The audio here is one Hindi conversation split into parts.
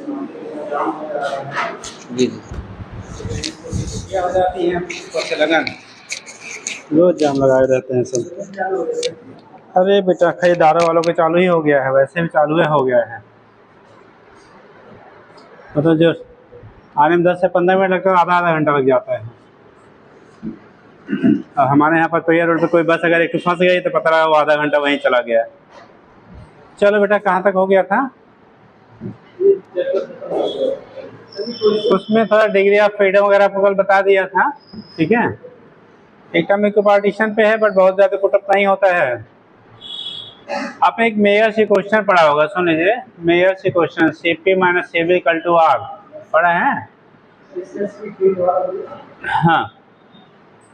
जी जी। ये हो जाती है ऊपर से लगन, रोज जाम लगाए रहते हैं सब। अरे बेटा खरीदारों वालों के चालू ही हो गया है, वैसे भी चालू है, हो गया है। मतलब जो आने में 10 से 15 मिनट लगता है, आधा आधा घंटा लग जाता है। और हमारे यहाँ पर पैया रोड पे कोई बस अगर एक फंस गई तो पता लगा वो आधा घंटा वहीं चला गया। चलो बेटा कहाँ तक हो गया था? उसमें थोड़ा डिग्री ऑफ फ्रीडम वगैरह आपको कल बता दिया था, ठीक है। इकोनॉमिक पार्टीशन पे है बट बहुत ज़्यादा पुटअप नहीं होता है। आपने एक मेयर से क्वेश्चन पढ़ा होगा, सुन लीजिए। मेयर से question CP minus CB equal to R पढ़ा है? हाँ,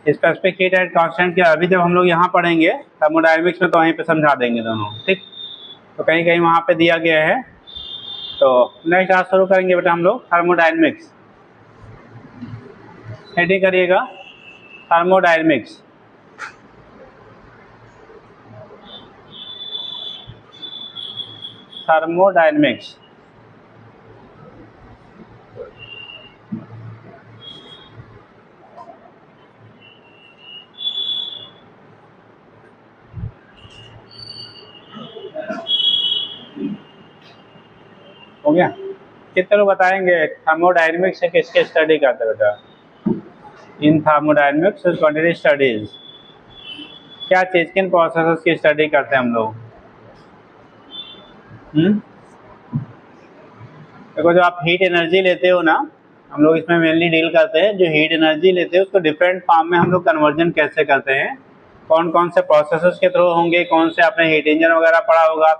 स्पेसिफिक हीट एट कांस्टेंट क्या अभी जब हम लोग यहाँ पढ़ेंगे थर्मोडायनेमिक्स में तो वहीं पे समझा देंगे दोनों, ठीक। तो कहीं कहीं वहाँ पे दिया गया है। तो नेक्स्ट आज शुरू करेंगे बेटा हम लोग थर्मोडायनेमिक्स। हेडिंग करिएगा थर्मोडायनेमिक्स। थर्मोडायनेमिक्स हो गया? कितने लोग बताएंगे थर्मोडायनेमिक्स से किसके स्टडी करते बेटा? इन थर्मोडायनेमिक्स क्वांटिटी स्टडीज क्या चीज, किन प्रोसेसेस की स्टडी करते हैं हम लोग? देखो जो आप हीट एनर्जी लेते हो ना, हम लोग इसमें मेनली डील करते हैं जो हीट एनर्जी लेते हैं उसको डिफरेंट फॉर्म में हम लोग कन्वर्जन कैसे करते हैं, कौन कौन से प्रोसेसेस के थ्रू होंगे, कौन से आपने हीट इंजन वगैरह पढ़ा होगा,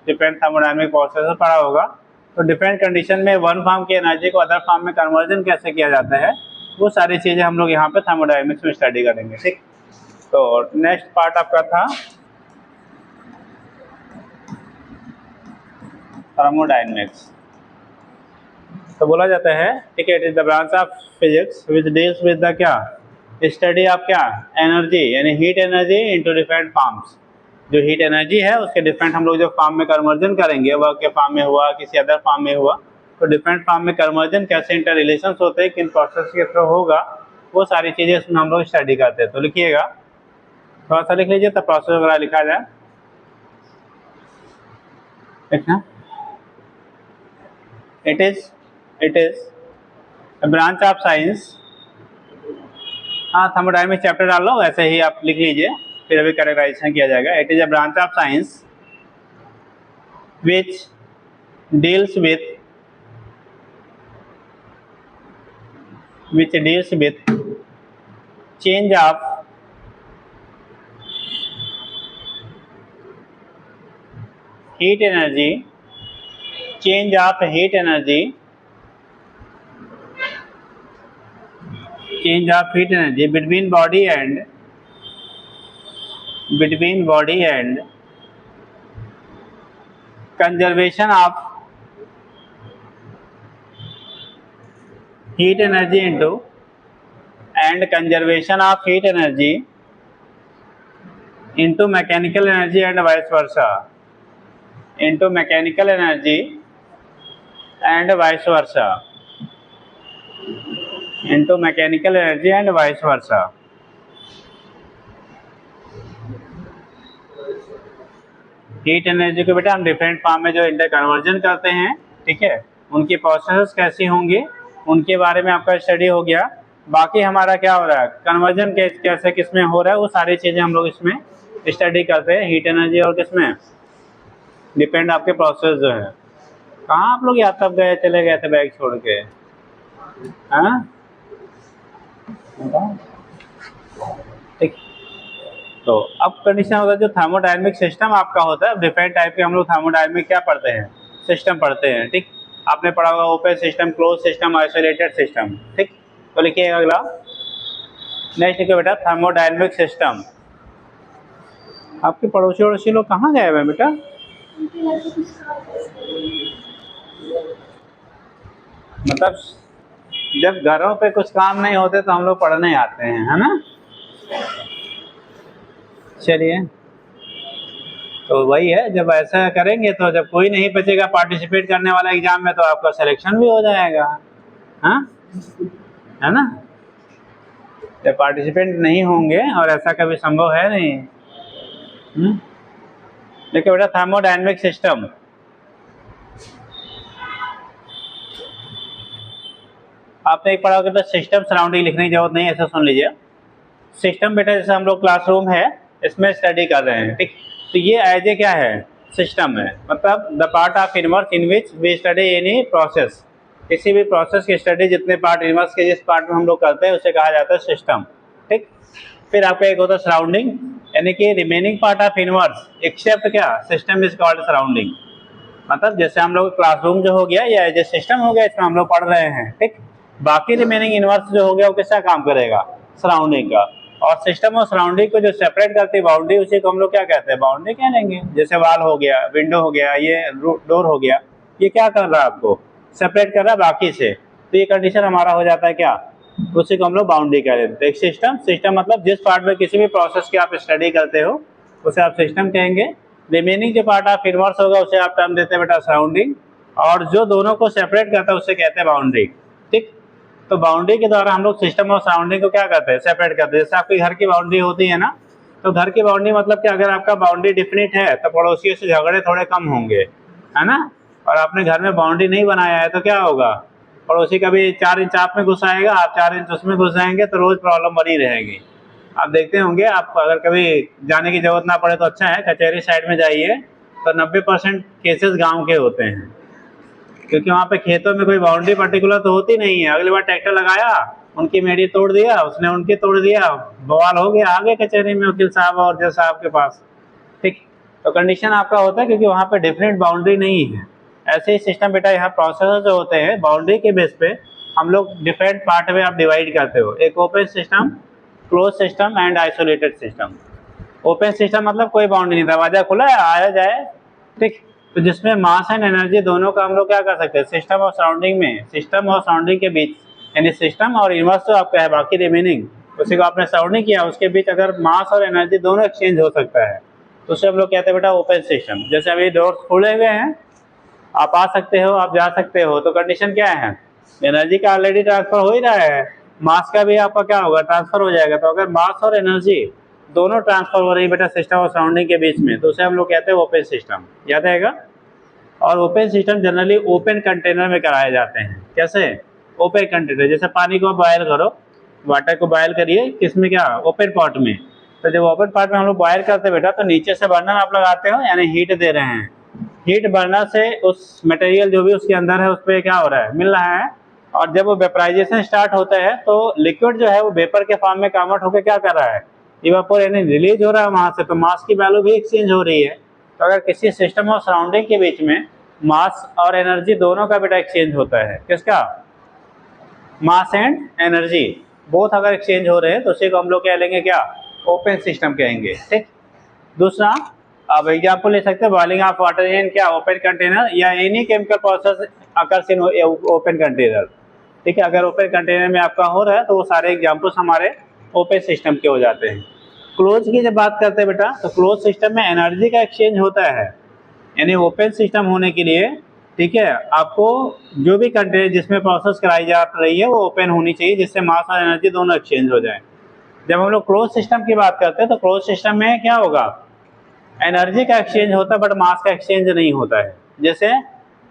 डिफरेंट थर्मोडायनेमिक प्रोसेसेस पढ़ा होगा। तो डिफरेंट कंडीशन में वन फॉर्म की एनर्जी को अदर फॉर्म में कन्वर्जन कैसे किया जाता है, वो सारी चीज़ें हम लोग यहाँ पे थर्मोडायनेमिक्स में स्टडी करेंगे, ठीक। तो नेक्स्ट पार्ट आपका था थर्मोडायनेमिक्स। तो बोला जाता है, ठीक है, it is the branch of physics which deals with the क्या, स्टडी ऑफ क्या, एनर्जी, यानी heat energy into different forms. जो हीट एनर्जी है उसके डिफरेंट हम लोग जो फॉर्म में कन्वर्जन करेंगे, वर्क के फॉर्म में हुआ, किसी अदर फॉर्म में हुआ, तो डिफरेंट फॉर्म में कन्वर्जन कैसे इंटर रिलेशन होते हैं, किन प्रोसेस के थ्रू होगा, वो सारी चीज़ें इसमें हम लोग स्टडी करते हैं। तो लिखिएगा, थोड़ा सा लिख लीजिए तब प्रोसेस वगैरह लिखा जाए, देखना। It is a branch of science, हाँ थर्मोडायनेमिक्स चैप्टर डाल लो, ऐसे ही आप लिख लीजिए, फिर अभी कैरेक्टराइजेशन किया जाएगा। It is a branch of science which deals with change of heat energy, change of heat energy, change of heat energy between body and conservation of heat energy into and conservation of heat energy into mechanical energy and vice versa, into mechanical energy and vice versa, into mechanical energy and vice versa। Heat energy को बेटा हम डिफरेंट फॉर्म में जो इंटर कन्वर्जन करते हैं, ठीक है, उनकी प्रोसेस कैसी होंगी उनके बारे में आपका स्टडी हो गया। बाकी हमारा क्या हो रहा है, कन्वर्जन कैसे किसमें हो रहा है, वो सारी चीज़ें हम लोग इसमें स्टडी करते हैं। हीट एनर्जी और किसमें डिपेंड आपके प्रोसेस जो है। कहाँ आप लोग या तब गए, चले गए थे बैग छोड़ के, हाँ ठीक। तो अब कंडीशन होता है जो थर्मोडायनेमिक सिस्टम आपका होता है, डिफरेंट टाइप के हम लोग थर्मोडायनेमिक क्या पढ़ते हैं, सिस्टम पढ़ते हैं, ठीक। आपने पढ़ा होगा open system, close system, isolated system, ठीक। तो लिखिए अगला, नेक्स्ट लिखिए बेटा थर्मोडायनेमिक सिस्टम। आपके पड़ोसी लोग कहाँ गए हुए बेटा? मतलब जब घरों पे कुछ काम नहीं होते तो हम लोग पढ़ने आते हैं, है ना। चलिए तो वही है, जब ऐसा करेंगे तो जब कोई नहीं बचेगा पार्टिसिपेट करने वाला एग्जाम में तो आपका सिलेक्शन भी हो जाएगा, हाँ, है ना। जब पार्टिसिपेंट नहीं होंगे, और ऐसा कभी संभव है नहीं। देखिए बेटा, थर्मोडायनेमिक सिस्टम, आपने एक पढ़ा होगा तो सिस्टम सराउंडिंग लिखने की जरूरत नहीं है, ऐसा सुन लीजिए। सिस्टम बेटा जैसे हम लोग क्लासरूम है इसमें स्टडी कर रहे हैं, ठीक, तो ये एज ए क्या है, सिस्टम है, मतलब the part of universe in which we study any process, किसी भी प्रोसेस की स्टडी जितने पार्ट यूनिवर्स के जिस पार्ट में हम लोग करते हैं उसे कहा जाता है सिस्टम, ठीक। फिर आपका एक होता है सराउंडिंग, यानी कि remaining part of universe except क्या, सिस्टम इज कॉल्ड सराउंडिंग, मतलब जैसे हम लोग क्लासरूम जो हो गया या एज ए सिस्टम हो गया, इसमें हम लोग पढ़ रहे हैं, ठीक। बाकी रिमेनिंग यूनिवर्स जो हो गया वो किसका काम करेगा, सराउंडिंग का। और सिस्टम और सराउंडिंग को जो सेपरेट करती है बाउंड्री, उसी को हम लोग क्या कहते हैं, बाउंड्री कह लेंगे। जैसे वाल हो गया, विंडो हो गया, ये डोर हो गया, ये क्या कर रहा है, आपको सेपरेट कर रहा है बाकी से, तो ये कंडीशन हमारा हो जाता है क्या, उसी को हम लोग बाउंड्री कह देते हैं। सिस्टम, सिस्टम मतलब जिस पार्ट में किसी भी प्रोसेस की आप स्टडी करते हो उसे आप सिस्टम कहेंगे। रिमेनिंग जो पार्ट ऑफ यूनिवर्स होगा उसे आप टर्म देते हैं बेटा सराउंडिंग, और जो दोनों को सेपरेट करता है उसे कहते हैं बाउंड्री, ठीक। तो बाउंड्री के द्वारा हम लोग सिस्टम और सराउंडिंग को क्या करते हैं, सेपरेट करते हैं। जैसे आपके घर की बाउंड्री होती है ना, तो घर की बाउंड्री मतलब कि अगर आपका बाउंड्री डिफिनिट है तो पड़ोसियों से झगड़े थोड़े कम होंगे, है ना। और आपने घर में बाउंड्री नहीं बनाया है तो क्या होगा, पड़ोसी कभी 4 इंच आप में घुस आएगा, आप 4 इंच उसमें घुस जाएंगे, तो रोज प्रॉब्लम बनी रहेगी। आप देखते होंगे, आप अगर कभी जाने की जरूरत ना पड़े तो अच्छा है, कचहरी साइड में जाइए तो 90% केसेस गाँव के होते हैं, क्योंकि वहाँ पे खेतों में कोई बाउंड्री पर्टिकुलर तो होती नहीं है। अगली बार ट्रैक्टर लगाया, उनकी मेड़ी तोड़ दिया, उसने उनकी तोड़ दिया, बवाल हो गया, आगे कचहरी में वकील साहब और जज साहब के पास, ठीक। तो कंडीशन आपका होता है क्योंकि वहाँ पे डिफरेंट बाउंड्री नहीं है। ऐसे ही सिस्टम बेटा, यहाँ प्रोसेसर जो होते हैं बाउंड्री के बेस पे हम लोग डिफरेंट पार्ट में आप डिवाइड करते हो, एक open system, close system and isolated system. Open system मतलब कोई बाउंड्री नहीं, दरवाजा खुला है आया जाए, ठीक। तो जिसमें मास एंड एनर्जी दोनों का हम लोग क्या कर सकते हैं, सिस्टम और सराउंडिंग में, सिस्टम और सराउंडिंग के बीच, यानी सिस्टम और यूनिवर्स जो आपका है बाकी रिमेनिंग, उसी को आपने सराउंडिंग किया, उसके बीच अगर मास और एनर्जी दोनों एक्सचेंज हो सकता है तो उसे हम लोग कहते हैं बेटा ओपन सिस्टम। जैसे अभी डोर खुले हुए हैं, आप आ सकते हो, आप जा सकते हो, तो कंडीशन क्या है, एनर्जी का ऑलरेडी ट्रांसफर हो ही रहा है, मास का भी आपका क्या होगा, ट्रांसफर हो जाएगा। तो अगर मास और एनर्जी दोनों ट्रांसफर हो रही है बेटा सिस्टम और सराउंडिंग के बीच में, तो उसे हम लोग कहते हैं ओपन सिस्टम, याद रहेगा। और open system generally open container में कराए जाते हैं। कैसे, ओपन कंटेनर, जैसे पानी को बॉयल करो, वाटर को बॉयल करिए, किसमें, क्या, ओपन पॉट में। तो जब ओपन पॉट में हम लोग बॉयल करते हैं बेटा, तो नीचे से बर्नर आप लगाते हो, यानी हीट दे रहे हैं, हीट बर्नर से उस मटेरियल जो भी उसके अंदर है उस पर क्या हो रहा है, मिल रहा है। और जब वो वेपराइजेशन स्टार्ट होता है तो लिक्विड जो है वो वेपर के फॉर्म में कन्वर्ट होकर क्या कर रहा है, इवापोरेट, यानी रिलीज हो रहा है वहाँ से, तो मास की वैल्यू भी एक्सचेंज हो रही है। तो अगर किसी सिस्टम और सराउंडिंग के बीच में मास और एनर्जी दोनों का बेटा एक्सचेंज होता है, किसका, मास एंड एनर्जी बोथ अगर एक्सचेंज हो रहे हैं तो उसी को हम लोग क्या लेंगे, क्या, ओपन सिस्टम कहेंगे, ठीक। दूसरा, अब एग्जाम्पल ले सकते हैं, बॉइलिंग ऑफ वाटर इन क्या, ओपन कंटेनर, या any chemical process occurs in open container, ठीक है। अगर ओपन कंटेनर में आपका हो रहा है तो वो सारे एग्जाम्पल्स हमारे ओपन सिस्टम के हो जाते हैं। क्लोज की जब बात करते हैं बेटा, तो क्लोज सिस्टम में एनर्जी का एक्सचेंज होता है, यानी ओपन सिस्टम होने के लिए, ठीक है, आपको जो भी कंटेनर जिसमें प्रोसेस कराई जा रही है वो ओपन होनी चाहिए, जिससे मास और एनर्जी दोनों एक्सचेंज हो जाए। जब हम लोग क्लोज सिस्टम की बात करते हैं तो क्लोज सिस्टम में क्या होगा, एनर्जी का एक्सचेंज होता है बट मास का एक्सचेंज नहीं होता है। जैसे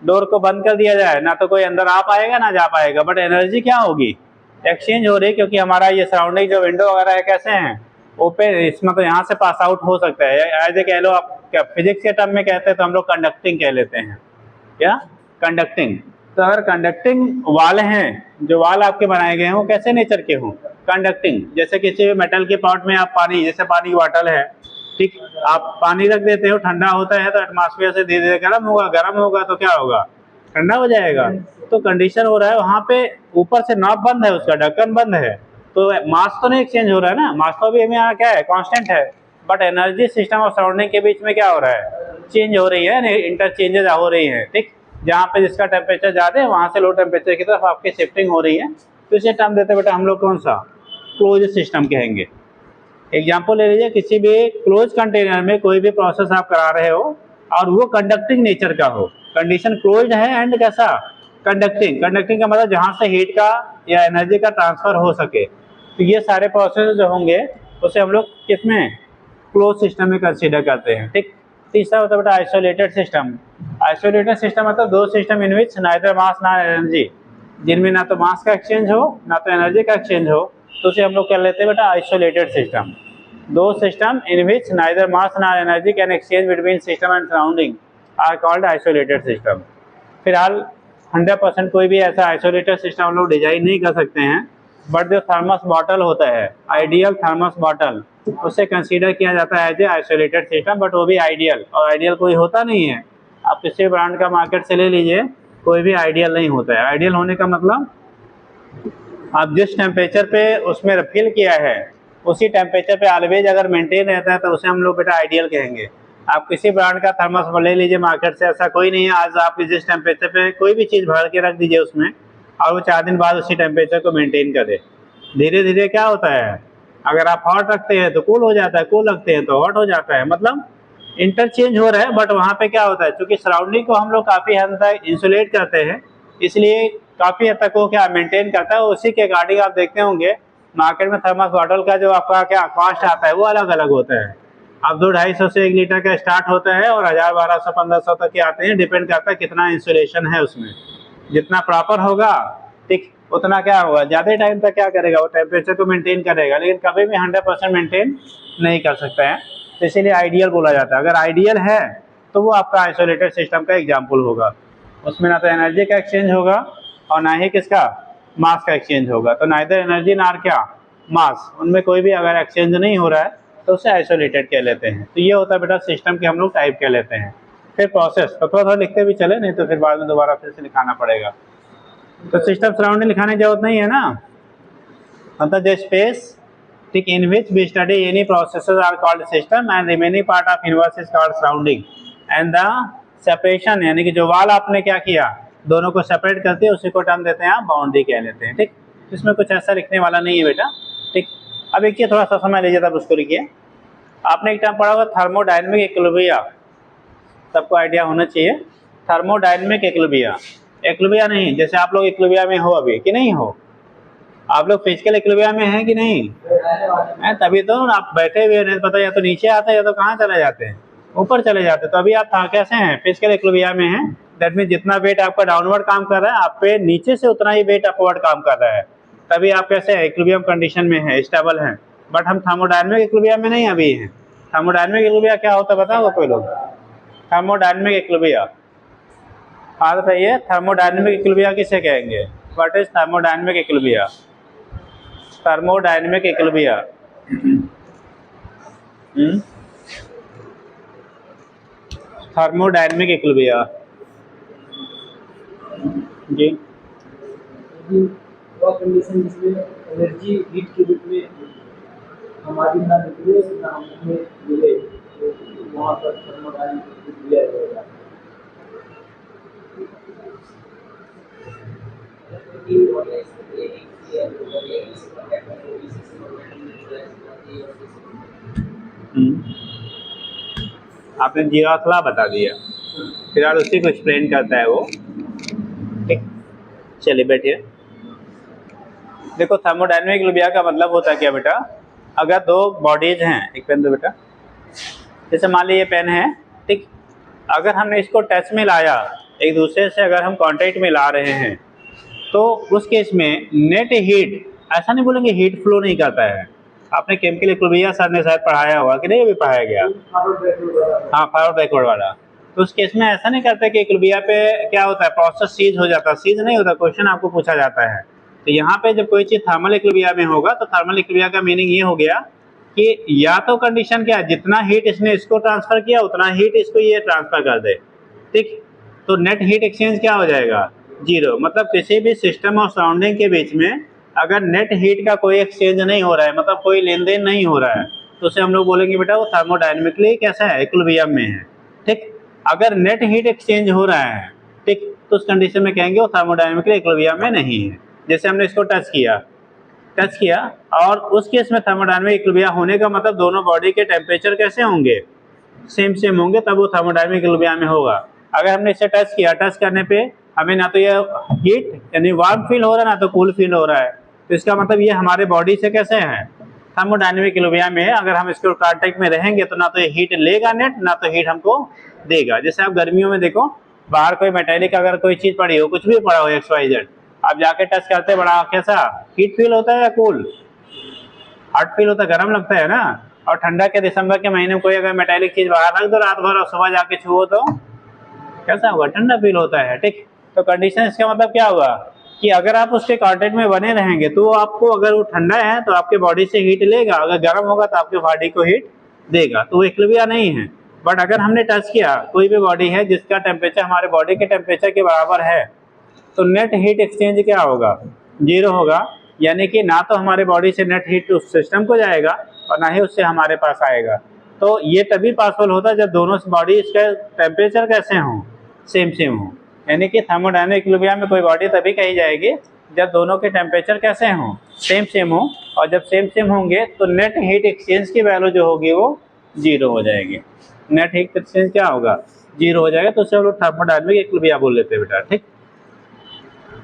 डोर को बंद कर दिया जाए, ना तो कोई अंदर आ पाएगा ना जा पाएगा, बट एनर्जी क्या होगी, एक्सचेंज हो रही है, क्योंकि हमारा ये सराउंडिंग जो विंडो वगैरह है कैसे हैं, ओपन, इसमें तो यहाँ से पास आउट हो सकता है। ऐसे कह लो आप, क्या फिजिक्स के टर्म में कहते हैं तो हम लोग कंडक्टिंग कह लेते हैं, क्या, कंडक्टिंग। तो अगर कंडक्टिंग वाल हैं, जो वाल आपके बनाए गए हैं वो कैसे नेचर के हों, कंडक्टिंग। जैसे किसी भी मेटल के पॉट में आप पानी, जैसे पानी की बॉटल है, ठीक, आप पानी रख देते हो, ठंडा होता है तो एटमॉस्फेयर से धीरे धीरे गर्म होगा, गर्म होगा तो क्या होगा, ठंडा हो जाएगा। तो कंडीशन हो रहा है वहाँ पे, ऊपर से नॉब बंद है, उसका ढक्कन बंद है, तो मास तो नहीं एक्सचेंज हो रहा है ना, मास तो भी हमें यहाँ क्या है, कांस्टेंट है, बट एनर्जी सिस्टम और सराउंडिंग के बीच में क्या हो रहा है, चेंज हो रही है, इंटरचेंजेज हो रही है, ठीक। जहाँ पे जिसका टेम्परेचर ज़्यादा है वहाँ से लो टेम्परेचर की तरफ आपकी शिफ्टिंग हो रही है, तो इसे टर्म देते बेटा हम लोग कौन सा, क्लोज सिस्टम कहेंगे। एग्जाम्पल ले लीजिए, किसी भी क्लोज कंटेनर में कोई भी प्रोसेस आप करा रहे हो और वो कंडक्टिंग नेचर का हो, कंडीशन क्लोज्ड है एंड कैसा, कंडक्टिंग। कंडक्टिंग का मतलब जहाँ से हीट का या एनर्जी का ट्रांसफर हो सके। तो ये सारे प्रोसेस जो होंगे उसे हम लोग किसमें, क्लोज सिस्टम में कंसीडर करते हैं। ठीक। तीसरा होता है बेटा आइसोलेटेड सिस्टम। आइसोलेटेड सिस्टम मतलब दो system in which neither mass ना एनर्जी, जिनमें ना तो मास का एक्सचेंज हो ना तो एनर्जी का एक्सचेंज हो, तो उसे हम लोग कर लेते हैं बेटा आइसोलेटेड सिस्टम। दो system in which neither mass ना energy can exchange between system and surrounding are called isolated system. फिलहाल 100% कोई भी ऐसा आइसोलेटेड सिस्टम हम लोग डिजाइन नहीं कर सकते हैं, बट जो थर्मस बॉटल होता है, आइडियल थर्मस बॉटल, उसे कंसीडर किया जाता है as a isolated system, but वो भी आइडियल, और आइडियल कोई होता नहीं है। आप किसी ब्रांड का मार्केट से ले लीजिए, कोई भी आइडियल नहीं होता है। आइडियल होने का मतलब आप जिस टेम्परेचर पे उसमें फिल किया है उसी टेम्परेचर पे ऑलवेज अगर मेंटेन रहता है तो उसे हम लोग बेटा आइडियल कहेंगे। आप किसी ब्रांड का थर्मस ले लीजिए मार्केट से, ऐसा कोई नहीं है आज आप जिस टेम्परेचर पे कोई भी चीज़ भर के रख दीजिए उसमें और वो 4 दिन बाद उसी टेम्परेचर को मेंटेन करे। धीरे धीरे क्या होता है, अगर आप हॉट रखते हैं तो कूल हो जाता है, कूल रखते हैं तो हॉट हो जाता है, मतलब इंटरचेंज हो रहा है। बट वहाँ पे क्या होता है, क्योंकि सराउंडिंग को हम लोग काफ़ी हद तक इंसुलेट करते हैं, इसलिए काफ़ी हद तक वो क्या मेंटेन करता है। उसी के अकॉर्डिंग आप देखते होंगे मार्केट में थर्मस बॉटल का जो आपका क्या कॉस्ट आता है वो अलग अलग होता है। अब 200-250 से 1 लीटर का स्टार्ट होता है और 1000, 1200, 1500 तक के आते हैं, डिपेंड करता है कितना इंसुलेशन है उसमें। जितना प्रॉपर होगा ठीक उतना क्या होगा, ज़्यादा टाइम तक क्या करेगा, वो टेम्परेचर को मेंटेन करेगा, लेकिन कभी भी 100% मेंटेन नहीं कर सकता है। तो इसीलिए आइडियल बोला जाता है। अगर आइडियल है तो वो आपका आइसोलेटेड सिस्टम का एग्जाम्पल होगा। उसमें ना तो एनर्जी का एक्सचेंज होगा और ना ही किसका, मास का एक्सचेंज होगा। तो नाइदर एनर्जी ना क्या मास, उनमें कोई भी अगर एक्सचेंज नहीं हो रहा है तो उसे आइसोलेटेड कह लेते हैं। तो ये होता है बेटा सिस्टम के हम लोग टाइप कह लेते हैं। फिर प्रोसेस, तो थोड़ा थोड़ा लिखते भी चले, नहीं तो फिर बाद में दोबारा फिर से लिखाना पड़ेगा। तो सिस्टम सराउंडिंग लिखाने की जरूरत नहीं है ना, मतलब द स्पेस ठीक in which we study any processes are called system and remaining part of universe is called surrounding and the separation, यानी कि जो वाल आपने क्या किया दोनों को सेपरेट करते हैं उसी को टर्म देते हैं आप बाउंड्री कह लेते हैं। ठीक, इसमें कुछ ऐसा लिखने वाला नहीं है बेटा। ठीक, अब एक थोड़ा सा समय लीजिए तब उसको लिखिए। आपने एक टर्म पढ़ा होगा थर्मोडायनेमिक इक्विलिब्रियम, सबको आइडिया होना चाहिए। थर्मोडायनेमिक इक्विलिब्रियम, इक्विलिब्रियम नहीं जैसे आप लोग इक्विलिब्रियम में हो अभी कि नहीं हो, आप लोग फिजिकल इक्विलिब्रियम में हैं कि नहीं है, तभी तो आप बैठे हुए नहीं पता, या तो नीचे आते हैं या तो कहाँ चले जाते हैं, ऊपर चले जाते हैं। तो अभी आप कैसे हैं, फिजिकल इक्विलिब्रियम में हैं। दैट मीन जितना वेट आपका डाउनवर्ड काम कर रहा है आप पे नीचे से उतना ही वेट अपवर्ड काम कर रहा है, तभी आप कैसे हैं, इक्विलिब्रियम कंडीशन में है, स्टेबल हैं। बट हम थर्मोडायनेमिक इक्विलिब्रियम में नहीं अभी हैं। थर्मोडायनेमिक इक्विलिब्रियम क्या होता है बताओ कोई लोग, थर्मोडायनेमिक इक्विलिब्रियम हाँ बताइए, थर्मोडायनेमिक इक्विलिब्रियम किसे कहेंगे, what is thermodynamic equilibrium, thermodynamic equilibrium thermodynamic equilibrium जी, वो कंडीशन जिसमें एनर्जी हीट के रूप में हमारी ना निकले ना हमें मिले, तो वहाँ पर थर्मोडायनेमिक दिया जाएगा। आपने जीवाखला बता दिया, फिलहाल उसी को एक्सप्लेन करता है वो। ठीक, चलिए बैठिए। देखो थर्मोडायनेमिक इक्विलिब्रियम का मतलब होता है क्या बेटा, अगर दो बॉडीज हैं, एक पेन दो बेटा, जैसे मान लीजिए पेन है ठीक, अगर हमने इसको टच में लाया एक दूसरे से, अगर हम कांटेक्ट में ला रहे हैं तो उस केस में नेट हीट, ऐसा नहीं बोलेंगे हीट फ्लो नहीं करता है। आपने केमिकल इक्विलिब्रियम सर ने शायद पढ़ाया होगा कि नहीं, अभी पढ़ाया गया हाँ फॉरवर्ड बैकवर्ड वाला। तो उस केस में ऐसा नहीं करता कि इक्विलिब्रियम पे क्या होता है प्रोसेस सीज हो जाता है, सीज नहीं होता, क्वेश्चन आपको पूछा जाता है। तो यहाँ पे जब कोई चीज़ थर्मल इक्विलिब्रियम में होगा तो थर्मल इक्विलिब्रियम का मीनिंग ये हो गया कि या तो कंडीशन क्या है, जितना हीट इसने इसको ट्रांसफर किया उतना हीट इसको ये ट्रांसफर कर दे। ठीक, तो नेट हीट एक्सचेंज क्या हो जाएगा, जीरो। मतलब किसी भी सिस्टम और सराउंडिंग के बीच में अगर नेट हीट का कोई एक्सचेंज नहीं हो रहा है, मतलब कोई लेन देन नहीं हो रहा है, तो उसे हम लोग बोलेंगे बेटा वो थर्मोडायनेमिकली कैसा है, इक्विलिब्रियम में है। ठीक, अगर नेट हीट एक्सचेंज हो रहा है ठीक, तो उस कंडीशन में कहेंगे वो थर्मोडायनेमिकली इक्विलिब्रियम में नहीं है। जैसे हमने इसको टच किया टच किया, और उस केस में थर्मोडायनेमिक इक्विलिब्रियम होने का मतलब दोनों बॉडी के टेम्परेचर कैसे होंगे, सेम सेम होंगे, तब वो थर्मोडायनेमिक इक्विलिब्रियम में होगा। अगर हमने इसे टच किया, टच करने पे हमें ना तो ये हीट यानी वार्म फील हो रहा है ना तो कूल फील हो रहा है, तो इसका मतलब ये हमारे बॉडी से कैसे है, थर्मोडायनेमिक इक्विलिब्रियम में है। अगर हम इसके कांटेक्ट में रहेंगे तो ना तो ये हीट लेगा नेट, ना तो हीट हमको देगा। जैसे आप गर्मियों में देखो, बाहर कोई मेटेलिक अगर कोई चीज पड़ी हो, कुछ भी पड़ा हो XYZ, आप जाके टच करते बड़ा कैसा हीट फील होता है या कूल, हॉट फील होता है, गर्म लगता है ना। और ठंडा के दिसंबर के महीने में कोई अगर मेटेलिक चीज बाहर रख दो रात भर और सुबह जाके छुओ तो कैसा होगा, ठंडा फील होता है। ठीक, तो कंडीशन इसका मतलब क्या हुआ कि अगर आप उसके कांटेक्ट में बने रहेंगे तो आपको, अगर वो ठंडा है तो आपके बॉडी से हीट लेगा, अगर गर्म होगा तो आपके बॉडी को हीट देगा, तो वो इक्विलिब्रियम नहीं है। बट अगर हमने टच किया कोई भी बॉडी है जिसका टेम्परेचर हमारे बॉडी के टेम्परेचर के बराबर है, तो नेट हीट एक्सचेंज क्या होगा, 0 होगा। यानी कि ना तो हमारे बॉडी से नेट हीट उस सिस्टम को जाएगा और ना ही उससे हमारे पास आएगा। तो ये तभी पॉसिबल होता है जब दोनों बॉडी का टेम्परेचर कैसे हों, सेम सेम हो। यानी कि थर्मोडायनेमिक इक्विलिब्रियम में कोई बॉडी तभी कही जाएगी जब दोनों के टेम्परेचर कैसे हों, सेम सेम हो। और जब सेम सेम होंगे तो नेट हीट एक्सचेंज की वैल्यू जो होगी वो 0 हो जाएगी। नेट हीट एक्सचेंज क्या होगा, 0 हो जाएगा। तो उसे हम लोग थर्मोडायनेमिक इक्विलिब्रियम बोल लेते हैं बेटा। ठीक,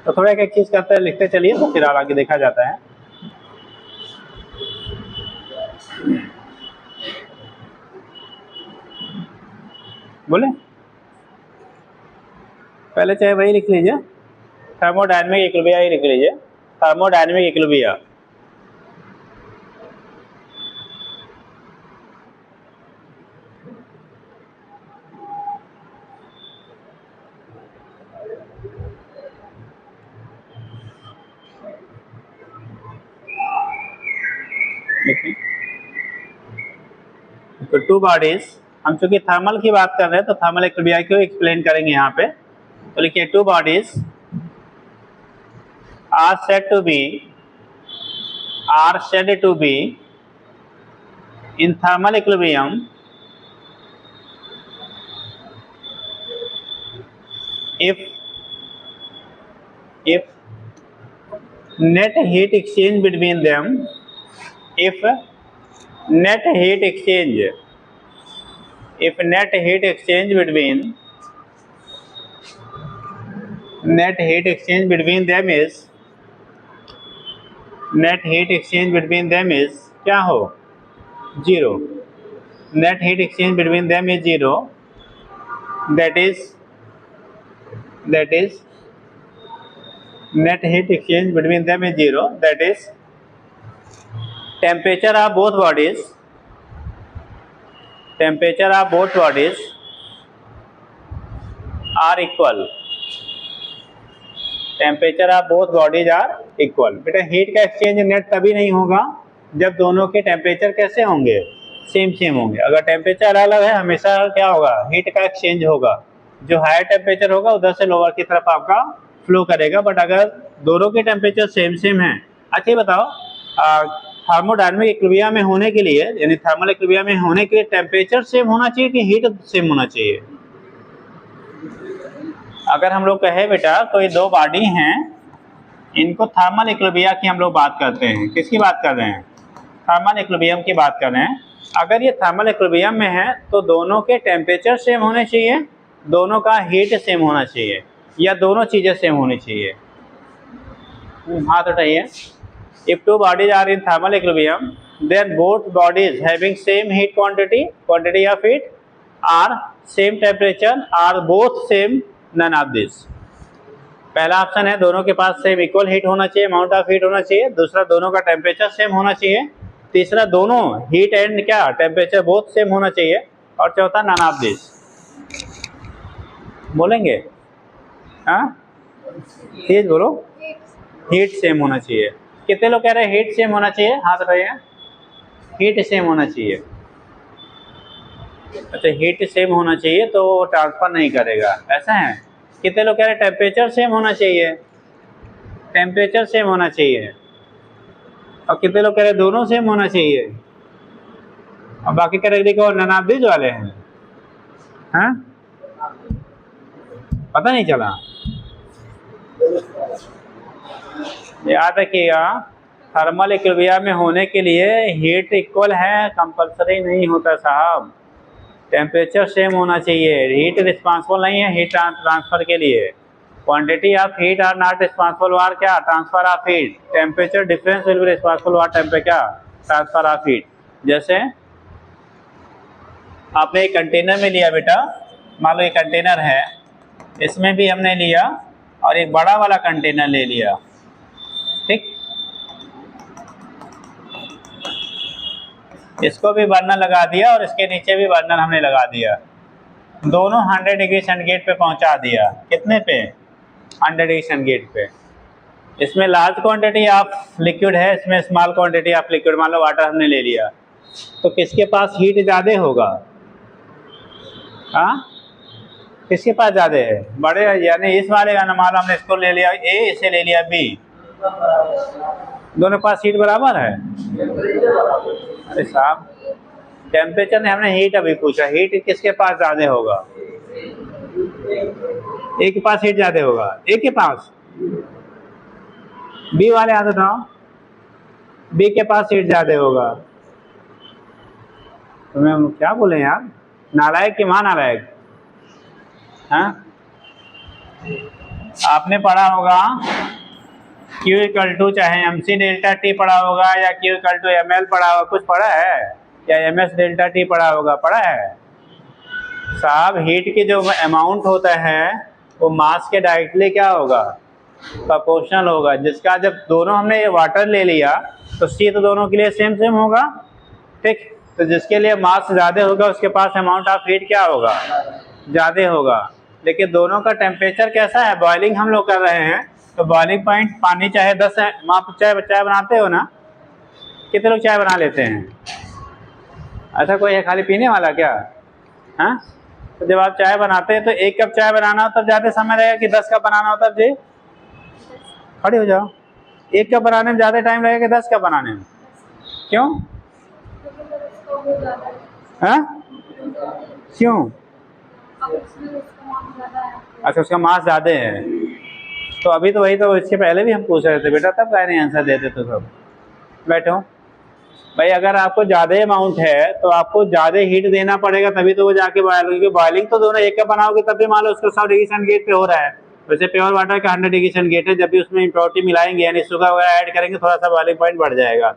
तो थोड़ा एक चीज करते हैं, लिखते चलिए, तो फिर आगे देखा जाता है। बोले पहले चाहे वही लिख लीजिए, थर्मोडायनेमिक इक्विलिब्रियम ही लिख लीजिए, थर्मोडायनेमिक इक्विलिब्रियम। तो टू बॉडीज, हम चूंकि थर्मल की बात कर रहे हैं तो थर्मल इक्विलिब्रियम को एक्सप्लेन करेंगे यहाँ पे। तो लिखिए two bodies are said to be in thermal equilibrium if net heat exchange between them, if net heat exchange between them is क्या हो, 0। net heat exchange between them is 0, that is net heat exchange between them is 0, that is temperature of both bodies are equal, temperature of both bodies are equal. बेटा हीट का एक्सचेंज नेट तभी नहीं होगा जब दोनों के टेम्परेचर कैसे होंगे, सेम सेम होंगे। अगर टेम्परेचर अलग है हमेशा क्या होगा, हीट का एक्सचेंज होगा। जो हायर टेम्परेचर होगा उधर से लोअर की तरफ आपका फ्लो करेगा। बट अगर दोनों के टेम्परेचर सेम सेम है, अच्छा बताओ थर्मोडायनेमिक इक्विलिब्रियम में होने के लिए, यानी थर्मल इक्विलिब्रियम में होने के लिए टेम्परेचर सेम होना चाहिए कि हीट सेम होना चाहिए। अगर हम लोग कहे बेटा कोई दो बॉडी हैं, इनको थर्मल इक्विलिब्रियम की हम लोग बात करते हैं, किसकी बात कर रहे हैं, थर्मल इक्विलिब्रियम की बात कर रहे हैं। अगर ये थर्मल इक्विलिब्रियम में है तो दोनों के टेम्परेचर सेम होने चाहिए, दोनों का हीट सेम होना चाहिए, या दोनों चीज़ें सेम होनी चाहिए। हाथ उठाइए। If two bodies are in thermal equilibrium then both bodies having same heat quantity of heat or same temperature or both same none of this. पहला ऑप्शन है दोनों के पास सेम इक्वल हीट होना चाहिए, अमाउंट ऑफ हीट होना चाहिए। दूसरा दोनों का टेम्परेचर सेम होना चाहिए। तीसरा दोनों हीट एंड क्या टेम्परेचर बोथ सेम होना चाहिए। और चौथा नन ऑफ दिस। बोलेंगे हाँ, तेज बोलो। हीट सेम होना चाहिए। कितने लोग कह रहे हैं हीट सेम होना चाहिए, हाथ उठाइए। हीट सेम होना चाहिए। अच्छा हीट सेम होना चाहिए तो वो ट्रांसफर नहीं करेगा, ऐसा है। कितने लोग कह रहे हैं टेम्परेचर सेम होना चाहिए, टेम्परेचर सेम होना चाहिए। और कितने लोग कह रहे हैं दोनों सेम होना चाहिए। और बाकी कह रहे देखो नन ऑफ दिस वाले हैं, हाँ पता नहीं चला। याद रखिएगा थर्मल इक्विलिब्रियम में होने के लिए हीट इक्वल है कंपलसरी नहीं होता साहब, टेम्परेचर सेम होना चाहिए। हीट रिस्पांसिबल नहीं है हीट ट्रांसफर के लिए। Quantity of heat are not responsible for क्या, transfer of heat. Temperature difference will be responsible for temperature क्या, ट्रांसफर ऑफ हीट। जैसे आपने एक कंटेनर में लिया बेटा, मान लो ये कंटेनर है, इसमें भी हमने लिया और एक बड़ा वाला कंटेनर ले लिया, ठीक। इसको भी बर्नर लगा दिया और इसके नीचे भी बर्नर हमने लगा दिया, दोनों 100 डिग्री सेंटीग्रेड पे पहुंचा दिया। कितने पे, 100 डिग्री सेंटीग्रेड पे। इसमें लार्ज क्वांटिटी ऑफ लिक्विड है, इसमें स्मॉल क्वांटिटी ऑफ लिक्विड, मान लो वाटर हमने ले लिया, तो किसके पास हीट ज़्यादा होगा, हाँ किसके पास ज़्यादा है, बड़े, यानी इस वाले का ना, मान लो हमने इसको ले लिया ए, इसे ले लिया बी, दोनों पास हीट बराबर है। अरे साहब टेम्परेचर ने, हमने हीट अभी पूछा, हीट किसके पास ज़्यादा होगा, ए के पास हीट ज़्यादा होगा, ए के पास, बी वाले हाथ उठाओ, बी के पास हीट ज़्यादा होगा। तुम्हें हम क्या बोले यार, नालायक कि मां नालायक, हाँ। आपने पढ़ा होगा Q इक्वल टू, चाहे MC डेल्टा T पढ़ा होगा या Q इक्वल टू ML पढ़ा होगा, कुछ पढ़ा है, या MS डेल्टा T पढ़ा होगा, पढ़ा है साहब। हीट की जो अमाउंट होता है वो मास के डायरेक्टली क्या होगा, प्रोपोर्शनल होगा। जिसका जब दोनों हमने ये वाटर ले लिया तो C तो दोनों के लिए सेम सेम होगा, ठीक। तो जिसके लिए मास ज़्यादा होगा उसके पास अमाउंट ऑफ हीट क्या होगा, ज़्यादा होगा। लेकिन दोनों का टेम्परेचर कैसा है, बॉइलिंग हम लोग कर रहे हैं, तो बॉइलिंग पॉइंट पानी चाहे 10 है, आप चाय बनाते हो ना, कितने लोग चाय बना लेते हैं, ऐसा कोई है खाली पीने वाला क्या, हाँ। तो जब आप चाय बनाते हैं तो 1 कप चाय बनाना हो तब ज़्यादा समय लगेगा कि 10 कप बनाना हो तब जी, खड़े हो जाओ, 1 कप बनाने में ज़्यादा टाइम लगेगा कि 10 कप बनाने में, क्यों, हाँ क्यों, अच्छा उसका मास ज़्यादा है। तो अभी तो वही, तो इसके पहले भी हम पूछ रहे थे बेटा, तब क्या नहीं आंसर देते तो सब। बैठो भाई, अगर आपको ज़्यादा अमाउंट है तो आपको ज़्यादा हीट देना पड़ेगा तभी तो वो जाके बॉयल होगी, क्योंकि बॉइलिंग तो दोनों 1 कप बनाओगे तब भी मान लो उसको 100 डिग्री सेंटीग्रेड पे हो रहा है। वैसे प्योर वाटर का 100 डिग्री सेंटीग्रेड है, जब भी उसमें इम्प्योरिटी मिलाएंगे यानी शुगर वगैरह ऐड करेंगे थोड़ा सा बॉइलिंग पॉइंट बढ़ जाएगा।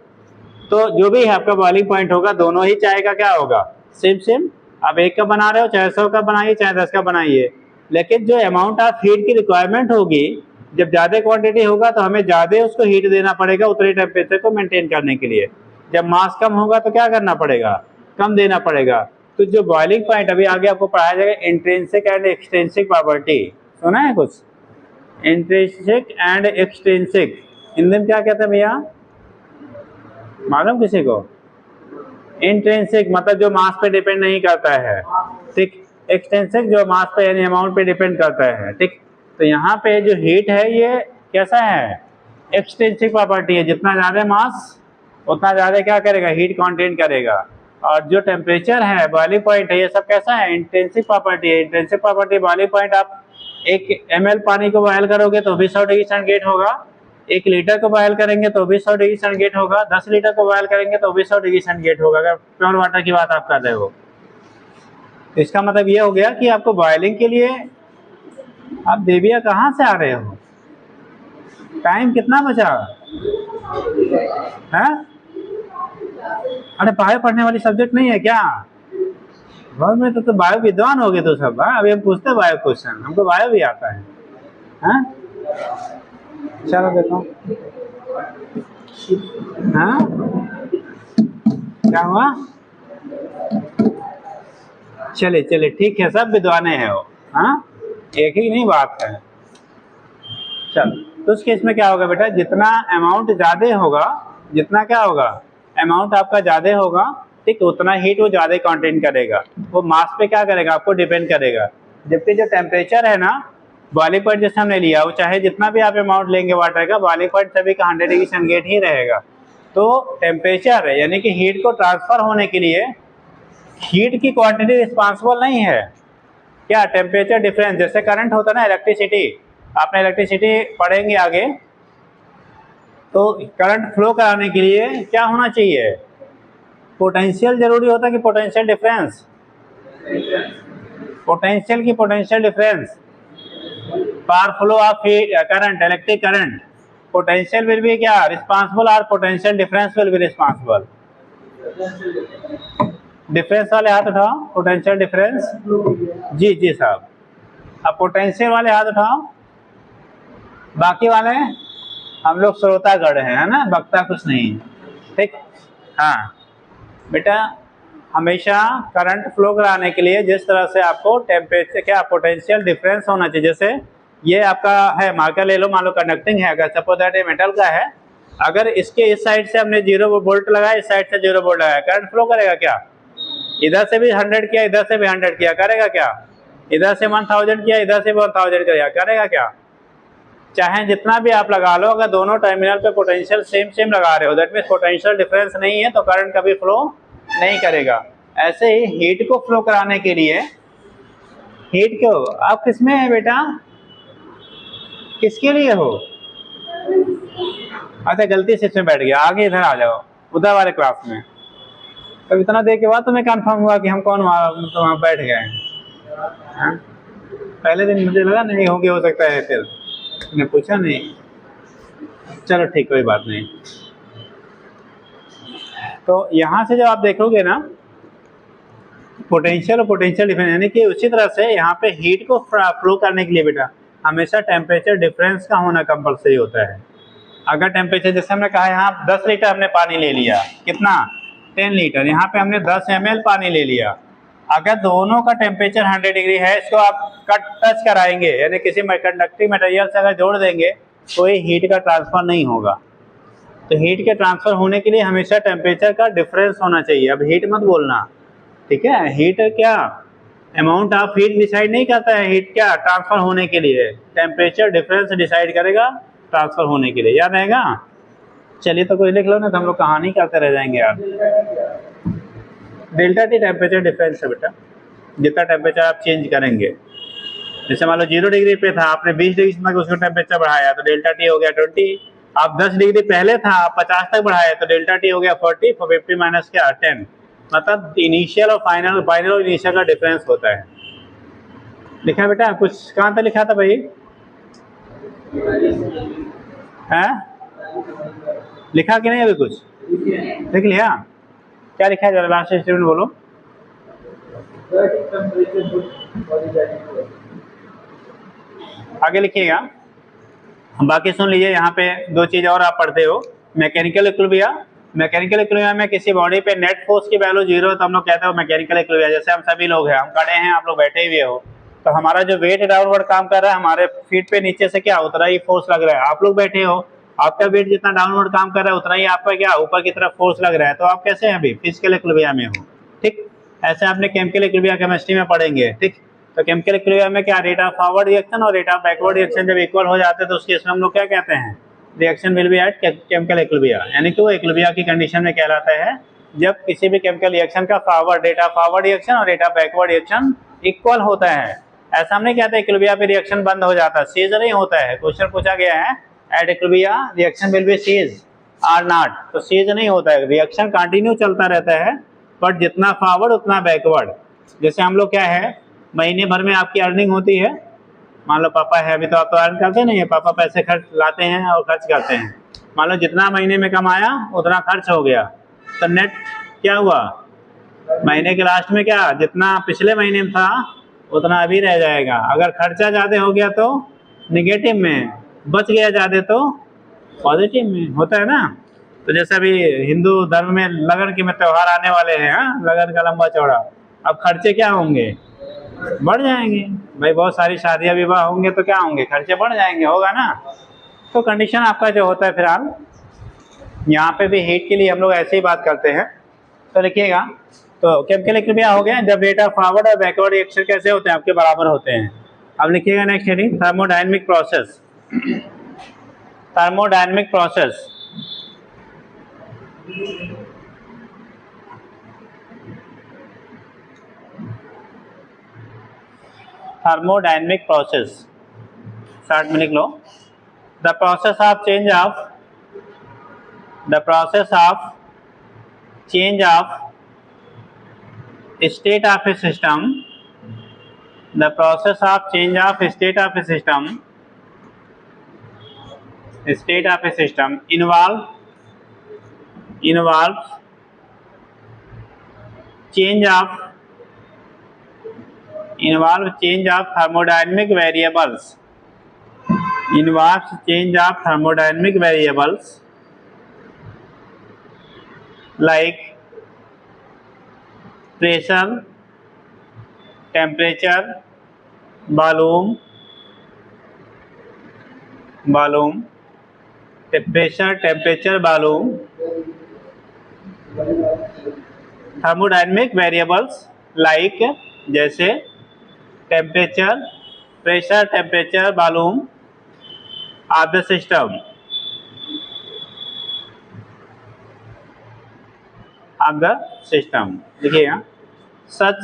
तो जो भी है आपका बॉइलिंग पॉइंट होगा, दोनों ही चाय का क्या होगा, सेम सेम। आप 1 कप बना रहे हो, चाहे 100 कप बनाइए, चाहे 10 कप बनाइए, लेकिन जो अमाउंट ऑफ हीट की रिक्वायरमेंट होगी, जब ज़्यादा क्वांटिटी होगा तो हमें ज़्यादा उसको हीट देना पड़ेगा उतने टेम्परेचर को मेंटेन करने के लिए। जब मास कम होगा तो क्या करना पड़ेगा, कम देना पड़ेगा। तो जो बॉइलिंग पॉइंट अभी आगे आपको पढ़ाया जाएगा, इंट्रिंसिक एंड एक्सट्रिंसिक प्रॉपर्टी, सुना है कुछ, इंट्रिंसिक एंड एक्सट्रिंसिक, हिंदी में क्या कहते हैं भैया, मालूम किसी को, इंट्रिंसिक मतलब जो मास पे डिपेंड नहीं करता है, ठीक। एक्सट्रिंसिक जो मास पे यानी अमाउंट पे डिपेंड करता है, ठीक। तो यहाँ पे जो हीट है ये कैसा है, एक्सट्रिंसिक प्रॉपर्टी है, जितना ज़्यादा मास उतना ज़्यादा क्या करेगा, हीट कंटेन करेगा। और जो टेम्परेचर है, बॉइलिंग पॉइंट है, ये सब कैसा है, इंट्रिंसिक प्रॉपर्टी है। इंट्रिंसिक प्रॉपर्टी बॉइलिंग पॉइंट, आप 1 ml पानी को बॉयल करोगे तो भी 100 डिग्री सेंटीग्रेड होगा, 1 लीटर को बॉयल करेंगे तो भी 100 डिग्री सेंटीग्रेड होगा, 10 लीटर को बॉयल करेंगे तो भी 100 डिग्री सेंटीग्रेड होगा, अगर प्योर वाटर की बात आप कर रहे हो। तो इसका मतलब ये हो गया कि आपको बॉइलिंग के लिए, आप देविया कहाँ से आ रहे हो, टाइम कितना बचा है, अरे बायो पढ़ने वाली सब्जेक्ट नहीं है क्या, घर में तो बायो विद्वान हो गए तो सब। हाँ अभी हम पूछते हैं बायो क्वेश्चन, हमको बायो भी आता है, हाँ चलो देखो, हाँ क्या हुआ, चले चले ठीक है, सब विद्वाने हैं वो, हाँ एक ही नहीं बात है। चलो तो उस केस में क्या होगा बेटा, जितना अमाउंट ज़्यादा होगा, जितना क्या होगा अमाउंट आपका ज़्यादा होगा, ठीक, उतना हीट वो ज़्यादा कंटेन करेगा, वो मास पे क्या करेगा आपको डिपेंड करेगा। जबकि जो टेम्परेचर है ना, बॉइलिंग पॉइंट जैसे हमने लिया, वो चाहे जितना भी आप अमाउंट लेंगे वाटर का, बॉइलिंग पॉइंट सभी का 100 डिग्री सेंटीग्रेड ही रहेगा। तो टेम्परेचर है यानी कि हीट को ट्रांसफर होने के लिए हीट की क्वांटिटी रिस्पॉन्सिबल नहीं है, क्या, टेम्परेचर डिफरेंस। जैसे करंट होता है ना, इलेक्ट्रिसिटी, आपने इलेक्ट्रिसिटी पढ़ेंगे आगे, तो करंट फ्लो कराने के लिए क्या होना चाहिए? पोटेंशियल जरूरी होता है कि पोटेंशियल डिफरेंस? पोटेंशियल की पोटेंशियल डिफरेंस पर flow of current, electric current, potential will be क्या? रिस्पांसिबल और potential difference will be responsible. Difference वाले हाथ उठाओ, पोटेंशियल डिफरेंस। जी जी साहब। अब पोटेंशियल वाले हाथ उठाओ, बाकी वाले हम लोग श्रोतागढ़ हैं, है ना, वक्ता कुछ नहीं, ठीक। हाँ बेटा, हमेशा करंट फ्लो कराने के लिए जिस तरह से आपको टेम्परेचर क्या पोटेंशियल डिफरेंस होना चाहिए, जैसे ये आपका है मार्कर ले लो, मान लो कंडक्टिंग है, अगर सपोज दैट ये मेटल का है, अगर इसके इस साइड से हमने 0 वोल्ट लगाया, इस साइड से 0 वोल्ट लगाया, करंट फ्लो करेगा क्या? इधर से भी 100 किया, इधर से भी 100 किया, करेगा क्या? इधर से 1000 किया, इधर से भी 1000 करेगा क्या? चाहे जितना भी आप लगा लो, अगर दोनों टर्मिनल पे पोटेंशियल सेम लगा रहे हो, दैट मीन्स पोटेंशियल डिफरेंस नहीं है, तो करंट कभी फ्लो नहीं करेगा। ऐसे ही हीट को फ्लो कराने के लिए, हीट को आप किसमें है बेटा, किसके लिए हो? अच्छा गलती से इसमें बैठ गया, आगे इधर आ जाओ, उधर वाले क्लास में। तो इतना देर के बाद तुम्हें कंफर्म हुआ कि हम कौन वहाँ बैठ गए हैं? पहले दिन मुझे लगा नहीं होगी, हो सकता है, फिर मैंने पूछा नहीं। चलो ठीक, कोई बात नहीं। तो यहाँ से जब आप देखोगे ना पोटेंशियल और पोटेंशियल डिफरेंस, यानी कि उसी तरह से यहाँ पे हीट को फ्लो करने के लिए बेटा हमेशा टेम्परेचर डिफरेंस का होना कंपलसरी होता है। अगर टेम्परेचर, जैसे हमने कहा यहाँ 10 लीटर हमने पानी ले लिया, कितना? 10 लीटर, यहाँ पे हमने 10 ml पानी ले लिया। अगर दोनों का टेम्परेचर 100 डिग्री है, इसको आप टच कराएंगे, यानी किसी कंडक्टिंग मटेरियल से अगर जोड़ देंगे तो ये हीट का ट्रांसफर नहीं होगा। तो हीट के ट्रांसफर होने के लिए हमेशा टेम्परेचर का डिफरेंस होना चाहिए। अब हीट मत बोलना, ठीक है? हीट क्या अमाउंट ऑफ हीट डिसाइड नहीं करता है, हीट क्या ट्रांसफर होने के लिए टेम्परेचर डिफरेंस डिसाइड करेगा ट्रांसफर होने के लिए, याद रहेगा? चलिए तो कोई लिख लो ना, तो हम लोग कहानी करते रह जाएंगे यार। डेल्टा टी टेम्परेचर डिफरेंस है बेटा, जितना टेम्परेचर आप चेंज करेंगे। जैसे मान लो 0 डिग्री पे था, आपने 20 डिग्री तक उसको टेम्परेचर बढ़ाया तो डेल्टा टी हो गया 20। आप 10 डिग्री पहले था, आप 50 तक बढ़ाया तो डेल्टा टी हो गया 40, 50 माइनस क्या 10। मतलब इनिशियल और फाइनल और इनिशियल का डिफरेंस होता है। लिखा बेटा कुछ? कहाँ तक लिखा था भाई? है लिखा कि नहीं? अभी कुछ लिख लिया? क्या लिखा है जरा लास्ट स्टेटमेंट बोलो। आगे लिखिएगा, बाकी सुन लीजिए। यहाँ पे दो चीज और आप पढ़ते हो, मैकेनिकल इक्विलिब्रियम। मैकेनिकल इक्विलिब्रियम में किसी बॉडी पे नेट फोर्स की वैल्यू 0 है तो हम लोग कहते हो मैकेनिकल इक्विलिब्रियम। जैसे हम सभी लोग हैं, हम खड़े हैं, आप लोग बैठे हुए हो, तो हमारा जो वेट डाउनवर्ड काम कर रहा है, हमारे फीट पे नीचे से क्या उतना ही फोर्स लग रहा है। आप लोग बैठे हो, आपका वेट जितना डाउनवर्ड काम कर रहा है उतना ही आपका क्या ऊपर की तरफ फोर्स लग रहा है। तो आप कैसे हैं अभी? फिजिकल इक्विलिब्रियम में हो, ठीक। ऐसे आपने केमिकल इक्विलिब्रियम केमिस्ट्री में पढ़ेंगे, ठीक। तो केमिकल इक्विलिब्रियम में क्या रेट ऑफ फॉरवर्ड रिएक्शन और रेट ऑफ बैकवर्ड रिएक्शन जब इक्वल हो जाते हैं तो उसके इसमें हम लोग क्या कहते हैं? Reaction will be at chemical equilibrium, यानी कि वो इक्विलिब्रियम की कंडीशन में कहलाता है जब किसी भी केमिकल रिएक्शन का forward rate of forward reaction और rate of backward reaction equal होता है। ऐसा हम नहीं कहते इक्विलिब्रियम पे रिएक्शन बंद हो जाता है, सीज नहीं होता है। क्वेश्चन पूछा गया है at equilibrium reaction will be cease or not, तो सीज नहीं होता है, रिएक्शन कंटिन्यू चलता रहता है, बट जितना फॉरवर्ड उतना बैकवर्ड। जैसे हम लोग क्या है, महीने भर में आपकी अर्निंग होती है, मान लो पापा है, अभी तो आप तो अर्न करते नहीं है, पापा पैसे खर्च लाते हैं और खर्च करते हैं। मान लो जितना महीने में कमाया उतना खर्च हो गया, तो नेट क्या हुआ? महीने के लास्ट में क्या जितना पिछले महीने में था उतना अभी रह जाएगा। अगर खर्चा ज़्यादा हो गया तो निगेटिव में, बच गया ज़्यादा तो पॉजिटिव में, होता है ना। तो जैसे अभी हिंदू धर्म में लगन के में त्यौहार आने वाले हैं, लगन का लंबा चौड़ा, अब खर्चे क्या होंगे? बढ़ जाएंगे भाई, बहुत सारी शादियां विवाह होंगे तो क्या होंगे? खर्चे बढ़ जाएंगे, होगा ना। तो कंडीशन आपका जो होता है फिलहाल यहाँ पे भी हीट के लिए हम लोग ऐसे ही बात करते हैं। तो लिखिएगा, तो केमिकल इक्विलिब्रियम हो गया जब रेट ऑफ फॉरवर्ड और बैकवर्ड रिएक्शन कैसे होते हैं? आपके बराबर होते हैं। अब लिखिएगा next heading, thermodynamic process. Thermodynamic process, thermodynamic process short में लिख लो। The process of change of the process of change of state of a system, the process of change of state of a system involves change of thermodynamic variables, like pressure, temperature, volume, pressure, temperature, volume, thermodynamic variables like जैसे temperature, pressure, temperature, volume of the system, देखिएगा, such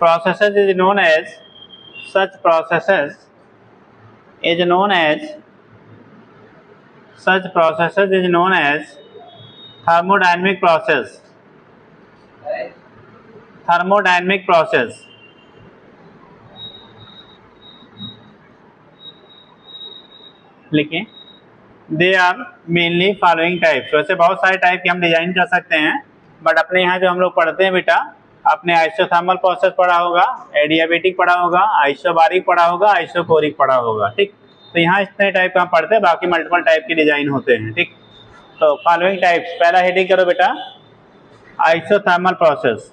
processes is known as thermodynamic process. लिखिए, they are mainly following types. वैसे बहुत सारे टाइप के हम डिजाइन कर सकते हैं, बट अपने यहाँ जो हम लोग पढ़ते हैं बेटा, आपने आइसोथर्मल प्रोसेस पढ़ा होगा, एडियाबेटिक पढ़ा होगा, आइसोबारिक पढ़ा होगा, आइसोकोरिक पढ़ा होगा, ठीक। तो यहाँ इतने टाइप का हम पढ़ते हैं, बाकी मल्टीपल टाइप के डिजाइन होते हैं, ठीक। तो फॉलोइंग टाइप्स, पहला हेडिंग करो बेटा, आइसोथर्मल प्रोसेस।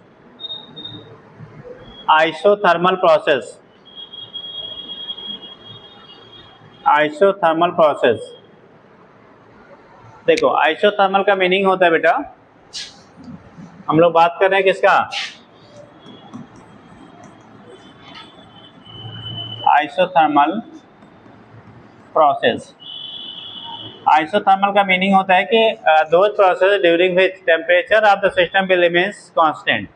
देखो, आइसोथर्मल का मीनिंग होता है बेटा, हम लोग बात कर रहे हैं किसका, आइसोथर्मल प्रोसेस। आइसोथर्मल का मीनिंग होता है कि those process during which temperature of the system will remains constant.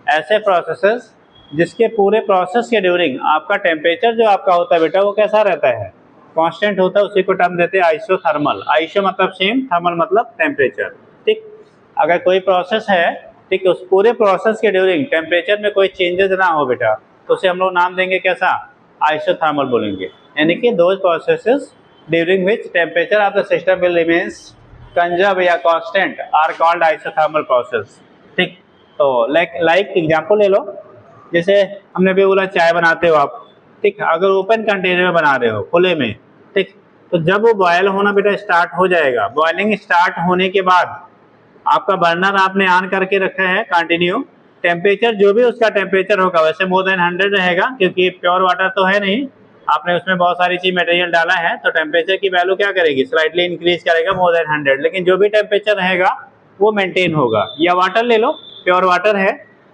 ऐसे प्रोसेसेस जिसके पूरे प्रोसेस के ड्यूरिंग आपका टेम्परेचर जो आपका होता है बेटा, वो कैसा रहता है, कांस्टेंट होता है, उसी को टर्म देते हैं आइसोथर्मल। आइसो मतलब सेम, थर्मल मतलब टेम्परेचर, ठीक। अगर कोई प्रोसेस है, ठीक, उस पूरे प्रोसेस के ड्यूरिंग टेम्परेचर में कोई चेंजेस ना हो बेटा, तो उसे हम लोग नाम देंगे कैसा, आइसोथर्मल बोलेंगे। यानी कि those processes during which temperature of the system will remains conserve या constant are called isothermal process, ठीक। तो लाइक एग्जांपल ले लो, जैसे हमने भी बोला चाय बनाते हो आप, ठीक। अगर ओपन कंटेनर में बना रहे हो, खुले में, ठीक, तो जब वो बॉयल होना बेटा स्टार्ट हो जाएगा, बॉयलिंग स्टार्ट होने के बाद आपका बर्नर आपने ऑन करके रखा है कंटिन्यू, टेम्परेचर जो भी उसका टेम्परेचर होगा, वैसे मोर देन 100 रहेगा, क्योंकि प्योर वाटर तो है नहीं, आपने उसमें बहुत सारी चीज मटेरियल डाला है, तो टेम्परेचर की वैल्यू क्या करेगी, स्लाइटली इंक्रीज करेगा मोर देन 100, लेकिन जो भी टेम्परेचर रहेगा वो मेंटेन होगा। या वाटर ले लो, प्योर वाटर है,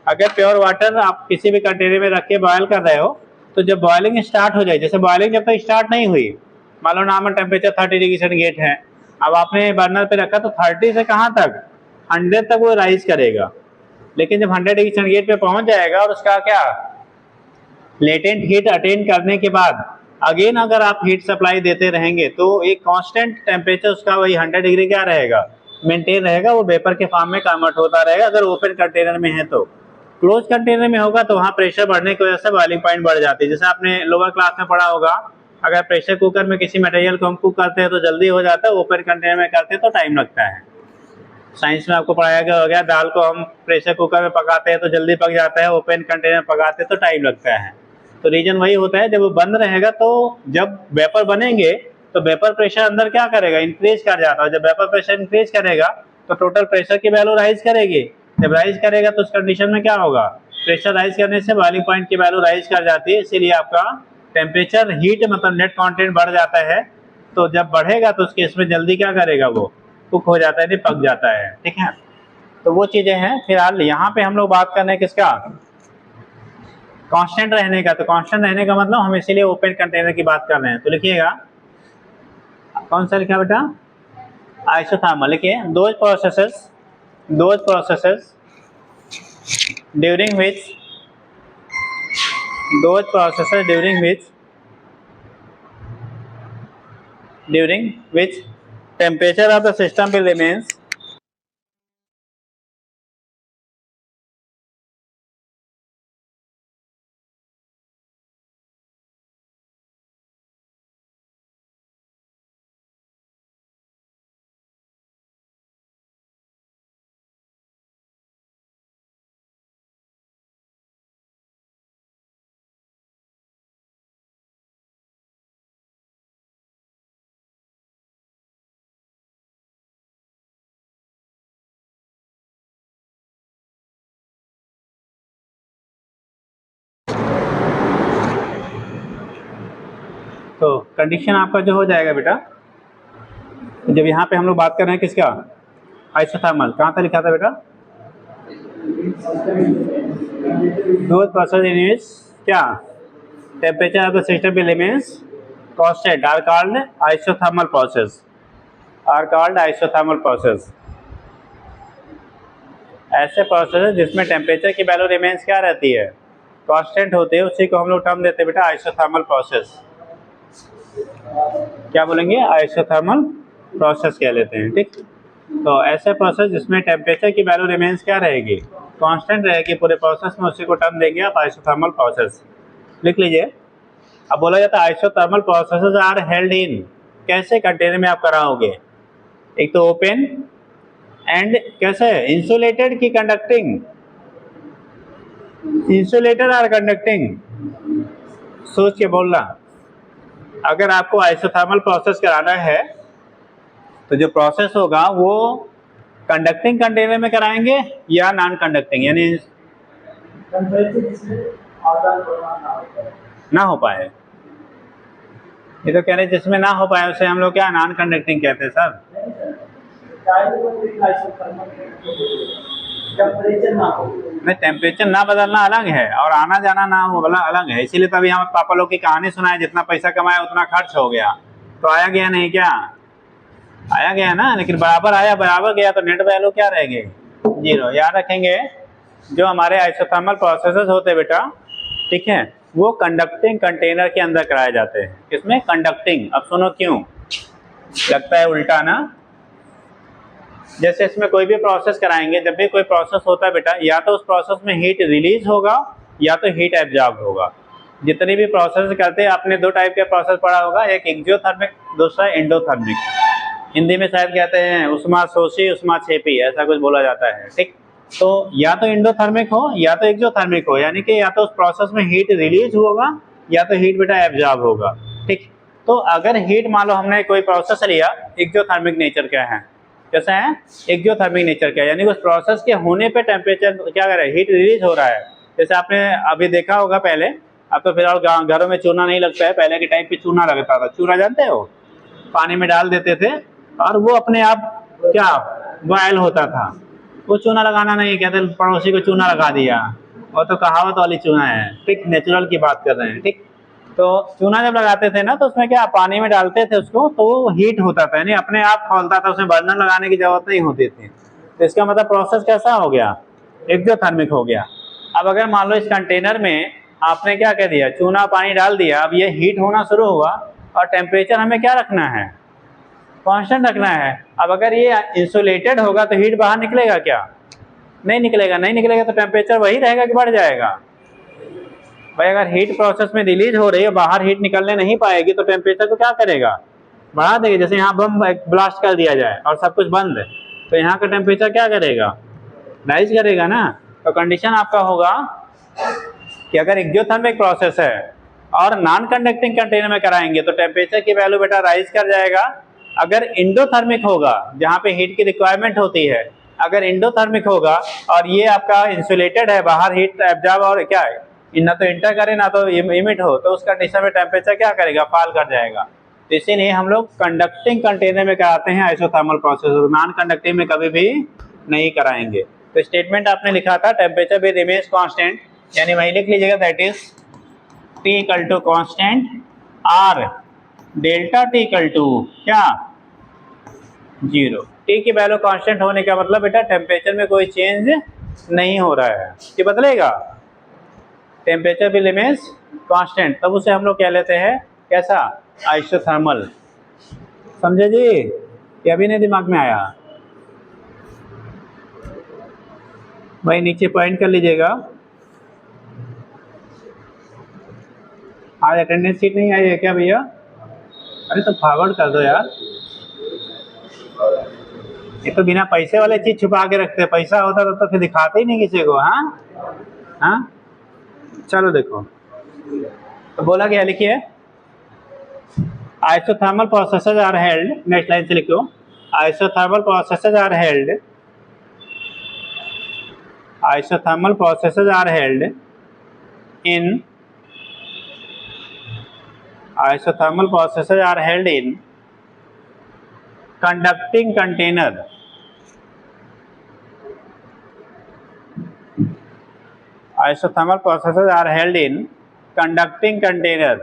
अगर प्योर वाटर आप किसी भी कंटेनर में रख के बॉयल कर रहे हो, तो जब बॉयलिंग स्टार्ट हो जाए, जैसे बॉयलिंग जब तक स्टार्ट नहीं हुई, मान लो नॉर्मल टेम्परेचर 30 डिग्री सेंटीग्रेड है, अब आपने बर्नर पे रखा, तो 30 से कहाँ तक, 100 तक वो राइज करेगा। लेकिन जब 100 डिग्री सेंटीग्रेड पे पहुंच जाएगा और उसका क्या लेटेंट हीट अटेन करने के बाद अगेन अगर आप हीट सप्लाई देते रहेंगे, तो एक कांस्टेंट टेम्परेचर उसका वही 100 डिग्री क्या रहेगा, मेंटेन रहेगा, वो वेपर के फॉर्म में कन्वर्ट होता रहेगा। अगर ओपन कंटेनर में है, तो क्लोज कंटेनर में होगा तो वहाँ प्रेशर बढ़ने की वजह से बॉइलिंग पॉइंट बढ़ जाती है। जैसे आपने लोअर क्लास में पढ़ा होगा, अगर प्रेशर कुकर में किसी मटेरियल को हम कुक करते हैं तो जल्दी हो जाता है, ओपन कंटेनर में करते हैं तो टाइम लगता है। साइंस में आपको पढ़ाया गया हो गया, दाल को हम प्रेशर कुकर में पकाते हैं तो जल्दी पक जाता है, ओपन कंटेनर में पकाते हैं तो टाइम लगता है। तो रीजन वही होता है, जब वो बंद रहेगा तो जब वेपर बनेंगे तो वेपर प्रेशर अंदर क्या करेगा, इंक्रीज कर जाता है। जब वेपर प्रेशर इंक्रीज करेगा तो टोटल प्रेशर की वैल्यू राइज करेगी, जब राइज करेगा तो उस कंडीशन में क्या होगा, प्रेशर राइज करने से बॉइलिंग पॉइंट की वैल्यू राइज कर जाती है, इसीलिए आपका टेम्परेचर हीट मतलब नेट कॉन्टेंट बढ़ जाता है। तो जब बढ़ेगा तो उस केस में जल्दी क्या करेगा, वो कुक हो जाता है, नहीं पक जाता है, ठीक है। तो वो चीजें हैं। फिलहाल यहाँ पे हम लोग बात कर रहे हैं किसका, कांस्टेंट रहने का। तो कांस्टेंट रहने का मतलब हम इसीलिए ओपन कंटेनर की बात कर रहे हैं। तो लिखिएगा, कौन सा लिखा बेटा, आइसोथर्मल। लिखिए, those processes during which temperature of the system will remains तो कंडीशन आपका जो हो जाएगा बेटा, जब यहाँ पे हम लोग बात कर रहे हैं किसका, आइसोथर्मल, कहाँ था लिखा था बेटा, दो प्रोसेस इन विच क्या temperature of the system will remains constant are called isothermal process, are called isothermal process. ऐसे प्रोसेस जिसमें टेम्परेचर की वैल्यू रिमेन्स क्या रहती है, कांस्टेंट होती है, उसी को हम लोग टर्म देते हैं बेटा आइसोथर्मल प्रोसेस। क्या बोलेंगे, आइसोथर्मल प्रोसेस कह लेते हैं, ठीक। तो ऐसे प्रोसेस जिसमें टेम्परेचर की वैल्यू रिमेन्स क्या रहेगी, कांस्टेंट रहेगी पूरे प्रोसेस में, उसी को टर्म देंगे आप आइसोथर्मल प्रोसेस। लिख लीजिए। अब बोला जाता है isothermal processes are held in, कैसे कंटेनर में आप कराओगे, एक तो ओपन एंड कैसे इंसुलेटेड की कंडक्टिंग, इंसुलेटेड आर कंडक्टिंग, सोच के बोलना। अगर आपको आइसोथर्मल प्रोसेस कराना है तो जो प्रोसेस होगा वो कंडक्टिंग कंटेनर में कराएंगे या नॉन कंडक्टिंग, यानी ना हो पाए, ये तो कह रहे जिसमें ना हो पाए उसे हम लोग क्या नॉन कंडक्टिंग कहते हैं सर। नहीं, टेम्परेचर ना बदलना अलग है और आना जाना ना हो वाला अलग है। इसीलिए तभी हम पापा लोग की कहानी सुनाए, जितना पैसा कमाया उतना खर्च हो गया, तो आया गया नहीं, क्या आया गया ना, लेकिन बराबर आया बराबर गया, तो नेट वैल्यू क्या रहेगी, जीरो। याद रखेंगे जो हमारे आइसोथर्मल प्रोसेसेस होते हैं बेटा, ठीक है, वो कंडक्टिंग कंटेनर के अंदर कराए जाते हैं। किसमें, कंडक्टिंग। अब सुनो क्यों, लगता है उल्टा ना। जैसे इसमें कोई भी प्रोसेस कराएंगे, जब भी कोई प्रोसेस होता है बेटा, या तो उस प्रोसेस में हीट रिलीज होगा या तो हीट एब्जॉर्ब होगा। जितनी भी प्रोसेस करते हैं, आपने दो टाइप के प्रोसेस पढ़ा होगा, एक एक्जियोथर्मिक, दूसरा एंडोथर्मिक। हिंदी में शायद कहते हैं उष्मा शोषी उष्मा छेपी, ऐसा कुछ बोला जाता है, ठीक। तो या तो एंडोथर्मिक हो या तो एक्जियोथर्मिक हो, यानी कि या तो उस प्रोसेस में हीट रिलीज होगा या तो हीट बेटा एब्जॉर्ब होगा, ठीक। तो अगर हीट मान लो हमने कोई प्रोसेस लिया, एक्जियोथर्मिक नेचर का है, कैसा है, एक्जियोथर्मिक नेचर का, यानी उस प्रोसेस के होने पे टेम्परेचर क्या कर रहा है, हीट रिलीज हो रहा है। जैसे आपने अभी देखा होगा, पहले, अब तो फिलहाल घरों में चूना नहीं लगता है, पहले के टाइम पे चूना लगता था। चूना जानते हो, पानी में डाल देते थे और वो अपने आप क्या बॉयल होता था। वो चूना लगाना नहीं, कहते पड़ोसी को चूना लगा दिया, और तो कहावत वाली चूना है, ठीक, नेचुरल की बात कर रहे हैं, ठीक। तो चूना जब लगाते थे ना, तो उसमें क्या पानी में डालते थे उसको, तो वो हीट होता था, यानी अपने आप खोलता था, उसमें बर्नर लगाने की जरूरत नहीं होती थी। तो इसका मतलब प्रोसेस कैसा हो गया, एक्जियोथर्मिक हो गया। अब अगर मान लो इस कंटेनर में आपने क्या कह दिया, चूना पानी डाल दिया, अब ये हीट होना शुरू हुआ और टेम्परेचर हमें क्या रखना है, कांस्टेंट रखना है। अब अगर ये इंसुलेटेड होगा तो हीट बाहर निकलेगा क्या, नहीं निकलेगा। नहीं निकलेगा तो टेम्परेचर वही रहेगा कि बढ़ जाएगा। भाई अगर हीट प्रोसेस में रिलीज हो रही है, बाहर हीट निकलने नहीं पाएगी, तो टेम्परेचर को क्या करेगा, बढ़ा देगा। जैसे यहाँ बम ब्लास्ट कर दिया जाए और सब कुछ बंद है, तो यहाँ का टेम्परेचर क्या करेगा, राइज करेगा ना। तो कंडीशन आपका होगा कि अगर एक्जियोथर्मिक प्रोसेस है और नॉन कंडक्टिंग कंटेनर में कराएंगे तो टेम्परेचर की वैल्यू बेटा राइज कर जाएगा। अगर एंडोथर्मिक होगा, जहाँ पे हीट की रिक्वायरमेंट होती है, अगर एंडोथर्मिक होगा और ये आपका इंसुलेटेड है, बाहर हीट एब्जॉर्ब और क्या है, ना तो इंटर करे ना तो इमिट हो, तो उस कंडीशन में टेम्परेचर क्या करेगा, फॉल कर जाएगा। तो इसीलिए हम लोग कंडक्टिंग कंटेनर में कराते हैं आइसोथर्मल प्रोसेस, नॉन कंडक्टिंग में कभी भी नहीं कराएंगे। तो स्टेटमेंट आपने लिखा था टेम्परेचर विल रिमेन्स कांस्टेंट, यानी वही लिख लीजिएगा, that is T equal to constant R delta T equal to क्या, जीरो। T की वैल्यू कांस्टेंट होने का मतलब बेटा टेम्परेचर में कोई चेंज नहीं हो रहा है, कि बदलेगा, टेम्परेचर विल रिमेन्स कांस्टेंट, तब उसे हम लोग कह लेते हैं कैसा, आइसोथर्मल। समझे जी। ये अभी नहीं दिमाग में आया? भाई नीचे पॉइंट कर लीजिएगा। आज अटेंडेंस शीट नहीं आई है क्या भैया? अरे तो फॉरवर्ड कर दो यार। ये तो बिना पैसे वाले चीज छुपा के रखते हैं, पैसा होता तो फिर दिखाते ही नहीं किसी को। हाँ चलो देखो, तो बोला गया, लिखिए isothermal processes are held, next line से लिखो, isothermal processes are held, isothermal processes are held in isothermal processes are held in conducting container, isothermal processes are held in conducting container,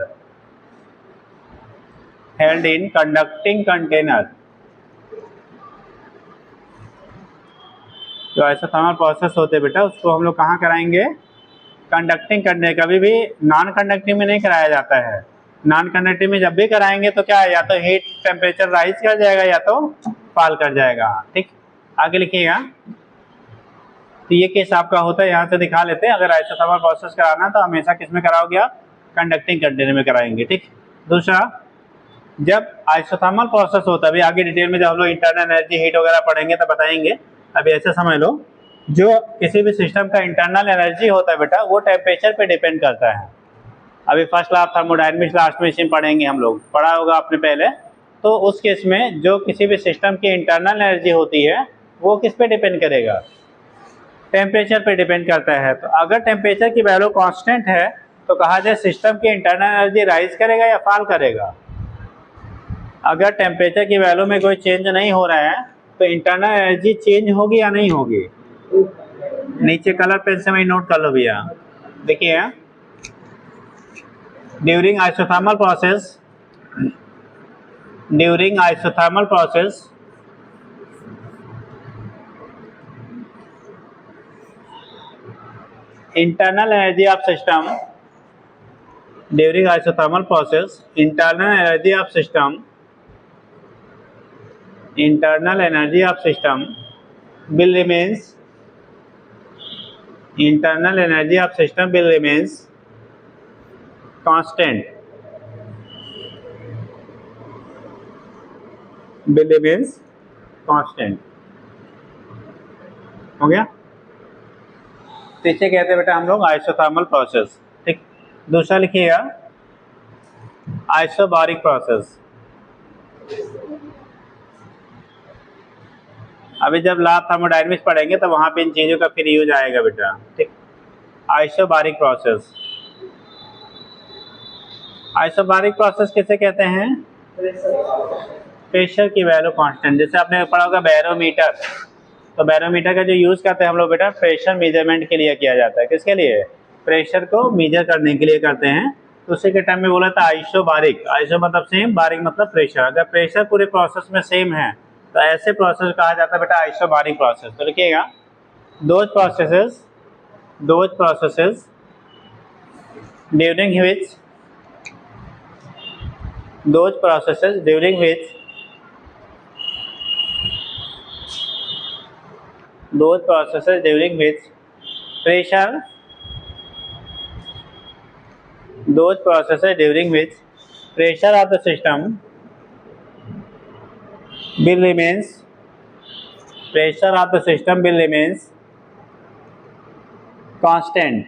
held in conducting container। जो आइसोथर्मल प्रोसेस होते हैं बेटा, उसको हम लोग कहाँ कराएंगे? कंडक्टिंग करने। कभी भी नॉन कंडक्टिंग में नहीं कराया जाता है। नॉन कंडक्टिंग में जब भी कराएंगे तो क्या है, या तो हीट टेम्परेचर राइज कर जाएगा या तो फॉल कर जाएगा। ठीक, आगे लिखिएगा। तो ये केस आपका होता है, यहाँ से दिखा लेते हैं। अगर आइसोथर्मल प्रोसेस कराना तो हमेशा किस में कराओगे आप? कंडक्टिंग कंटेनर में कराएंगे। ठीक, दूसरा, जब आइसोथर्मल प्रोसेस होता है, अभी आगे डिटेल में जब हम लोग इंटरनल एनर्जी हीट वगैरह पढ़ेंगे तो बताएंगे। अभी ऐसे समझ लो, जो किसी भी सिस्टम का इंटरनल एनर्जी होता है बेटा, वो टेम्परेचर पे डिपेंड करता है। अभी first law of thermodynamics last में इसी में पढ़ेंगे, हम लोग पढ़ा होगा आपने पहले। तो उस केस में जो किसी भी सिस्टम की इंटरनल एनर्जी होती है वो किस पे डिपेंड करेगा? टेम्परेचर पे डिपेंड करता है। तो अगर टेम्परेचर की वैल्यू कांस्टेंट है तो कहा जाए सिस्टम की इंटरनल एनर्जी राइज करेगा या फॉल करेगा? अगर टेम्परेचर की वैल्यू में कोई चेंज नहीं हो रहा है तो इंटरनल एनर्जी चेंज होगी या नहीं होगी? नीचे कलर पेन से मैं नोट कर लो भैया। देखिए, during isothermal process, during isothermal process internal energy of system, during isothermal process internal energy of system, internal energy of system will remains, internal energy of system will remains constant, will remains constant। हो गया? तो इसे कहते हैं बेटा हम लोग आइसोथर्मल प्रोसेस। ठीक, दूसरा लिखिएगा आइसोबारिक प्रोसेस। अभी जब लॉ ऑफ थर्मोडायनामिक्स पढ़ेंगे तो वहाँ पे इन चीज़ों का फिर यूज आएगा बेटा। ठीक, आइसोबारिक प्रोसेस, आइसोबारिक प्रोसेस किसे कहते हैं? प्रेशर की वैल्यू कांस्टेंट। जैसे आपने पढ़ा होगा बैरोमीटर, तो बैरोमीटर का जो यूज़ करते हैं हम लोग बेटा प्रेशर मेजरमेंट के लिए किया जाता है। किसके लिए? प्रेशर को मेजर करने के लिए करते हैं। तो उसी के टाइम में बोला था आइसोबारिक, आइसो मतलब सेम, बारिक मतलब प्रेशर। अगर प्रेशर पूरे प्रोसेस में सेम है तो ऐसे प्रोसेस कहा जाता है बेटा आइसोबारिक प्रोसेस। तो लिखिएगा, those processes during which, those processes during which, those processes during which pressure, those processes during which pressure of the system will remains, pressure of the system will remains constant,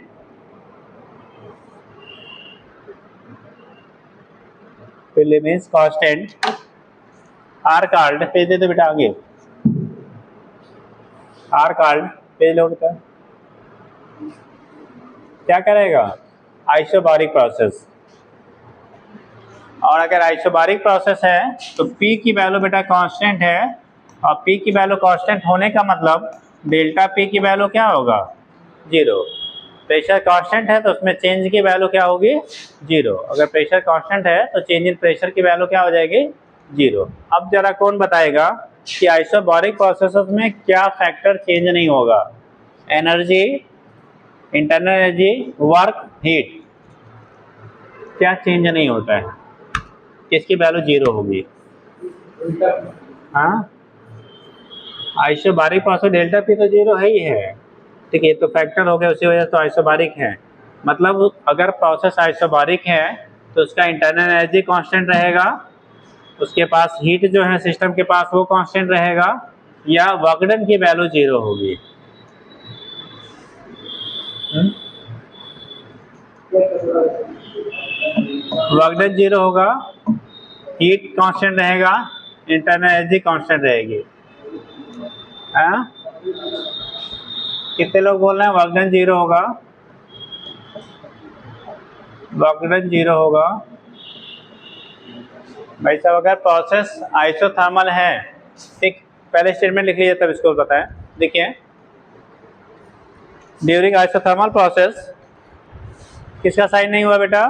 will remains constant are called, page दे दो बेटा आगे, आर कॉल्ड, पेज लोड कर, क्या करेगा? Isobaric process. और अगर आइसोबारिक प्रोसेस है तो P की वैल्यू बेटा कांस्टेंट है, और P की वैल्यू कांस्टेंट होने का मतलब डेल्टा P की वैल्यू क्या होगा? 0। प्रेशर कांस्टेंट है तो उसमें चेंज की वैल्यू क्या होगी? 0। अगर प्रेशर कांस्टेंट है तो चेंज इन प्रेशर की वैल्यू क्या हो जाएगी? 0। अब जरा कौन बताएगा कि आइसोबारिक प्रोसेसेस में क्या फैक्टर चेंज नहीं होगा? Energy, internal energy, work, heat, क्या चेंज नहीं होता है? किसकी वैल्यू 0 होगी? हाँ, आइसोबारिक प्रोसेस डेल्टा पी तो जीरो है ही है, ठीक है, तो फैक्टर हो गया, उसी वजह से तो आइसोबारिक है। मतलब अगर प्रोसेस आइसोबारिक है तो उसका इंटरनल एनर्जी कांस्टेंट रहेगा, उसके पास हीट जो है सिस्टम के पास वो कांस्टेंट रहेगा, या वर्क डन की वैल्यू जीरो होगी। वर्क डन जीरो होगा, हीट कांस्टेंट रहेगा, इंटरनल एनर्जी कांस्टेंट रहेगी। हाँ, कितने लोग बोल रहे हैं वर्क डन जीरो होगा? वर्क डन जीरो होगा भाई साहब अगर प्रोसेस आइसोथर्मल है, ठीक, पहले स्टेटमेंट लिख लीजिए तब इसको बताएं। देखिए, ड्यूरिंग आइसोथर्मल प्रोसेस, किसका साइन नहीं हुआ बेटा?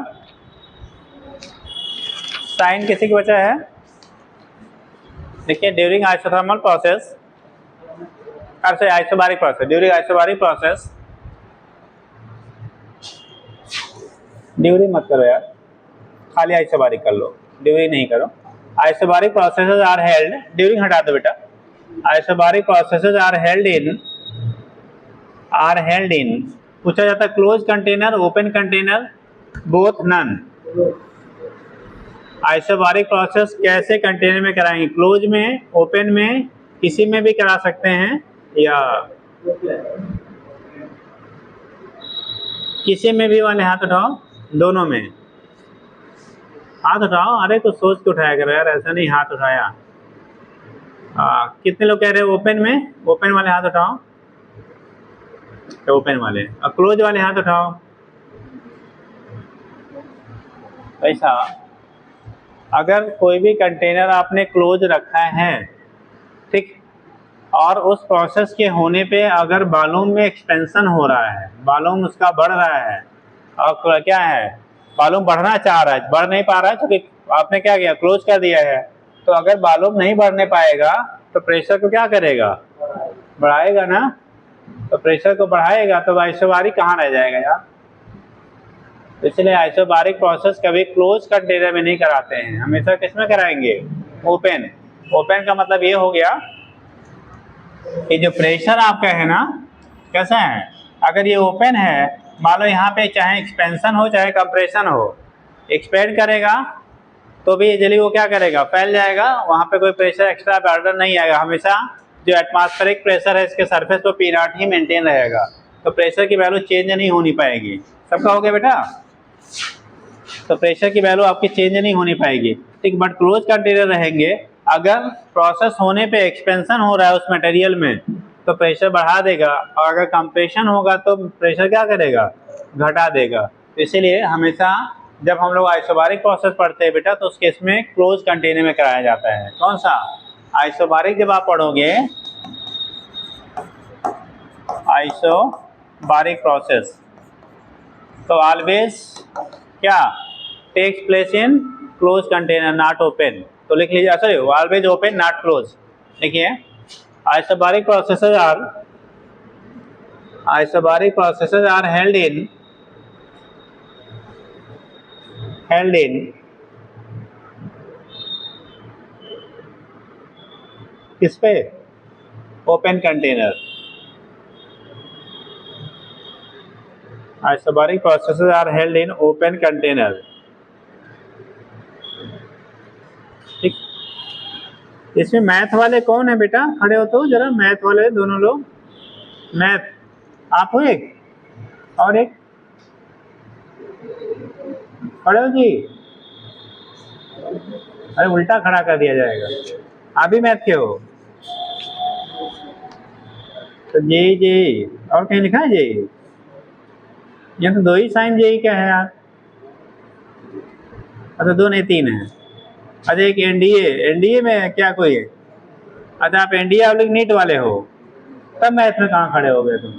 साइन किसी की बचा है? देखिए, ड्यूरिंग आइसोथर्मल प्रोसेस, अरे isobaric process, during isobaric process, during मत करो यार, खाली आइसोबारिक कर लो, ड्यूरिंग नहीं करो। Isobaric processes are held, during हटा दो बेटा। Isobaric processes are held in, पूछा जाता है close container, open container, both, none. Isobaric process कैसे कंटेनर में कराएंगे? क्लोज में, ओपन में, किसी में भी करा सकते हैं, या किसी में भी वाले हाथ उठाओ, दोनों में हाथ उठाओ। अरे तो सोच के उठाया करो यार, ऐसा नहीं हाथ उठाया। कितने लोग कह रहे हैं ओपन में? ओपन वाले हाथ उठाओ, ओपन वाले। और क्लोज वाले हाथ उठाओ। ऐसा अगर कोई भी कंटेनर आपने क्लोज रखा है, ठीक, और उस प्रोसेस के होने पे अगर वॉल्यूम में एक्सपेंशन हो रहा है, वॉल्यूम उसका बढ़ रहा है, और क्या है, वॉल्यूम बढ़ना चाह रहा है, बढ़ नहीं पा रहा है क्योंकि आपने क्या किया, क्लोज कर दिया है, तो अगर वॉल्यूम नहीं बढ़ने पाएगा तो प्रेशर को क्या करेगा, बढ़ाएगा ना। तो प्रेशर को बढ़ाएगा तो आइसोबारिक कहाँ रह जाएगा यार। इसलिए आइसोबारिक प्रोसेस कभी क्लोज कंटेनर में नहीं कराते हैं, हमेशा किस में कराएंगे? ओपन। ओपन का मतलब ये हो गया कि जो प्रेशर आपका है ना, कैसा है, अगर ये ओपन है, मान लो यहाँ पे चाहे एक्सपेंशन हो चाहे कंप्रेशन हो, एक्सपेंड करेगा तो भी इजीली वो क्या करेगा, फैल जाएगा, वहाँ पे कोई प्रेशर एक्स्ट्रा बर्डन नहीं आएगा। हमेशा जो एटमॉस्फेरिक प्रेशर है इसके सरफेस पर P0 ही मेंटेन रहेगा, तो प्रेशर की वैल्यू चेंज नहीं होनी पाएगी। सबका हो गया बेटा? तो प्रेशर की वैल्यू आपकी चेंज नहीं होनी पाएगी, ठीक। बट क्लोज कंटेनर रहेंगे, अगर प्रोसेस होने पे एक्सपेंशन हो रहा है उस मटेरियल में तो प्रेशर बढ़ा देगा, और अगर कंप्रेशन होगा तो प्रेशर क्या करेगा, घटा देगा। तो इसीलिए हमेशा जब हम लोग आइसोबारिक प्रोसेस पढ़ते हैं बेटा, तो उस केस में क्लोज कंटेनर में कराया जाता है। कौन सा? आइसोबारिक जब आप पढ़ोगे, आइसोबारिक प्रोसेस, तो ऑलवेज क्या takes place in close container, not open. तो लिख लीजिए, sorry, always open not close. देखिए, isobaric processes are held in किस पे? Open container. Isobaric processes are held in open container, ठीक। इसमें मैथ वाले कौन है बेटा? खड़े हो तो जरा, मैथ वाले दोनों लोग, मैथ आप हो एक, और एक खड़े हो जी। अरे उल्टा खड़ा कर दिया जाएगा। आप भी मैथ के हो? तो जेई, और कहीं लिखा है जेई? यहाँ तो दो ही साइन जेई का है यार। अच्छा, दो नहीं, तीन है। अच्छा, एक एनडीए में क्या कोई है? अच्छा, आप एनडीए और नीट वाले हो, तब मैथ में कहाँ खड़े हो गए तुम?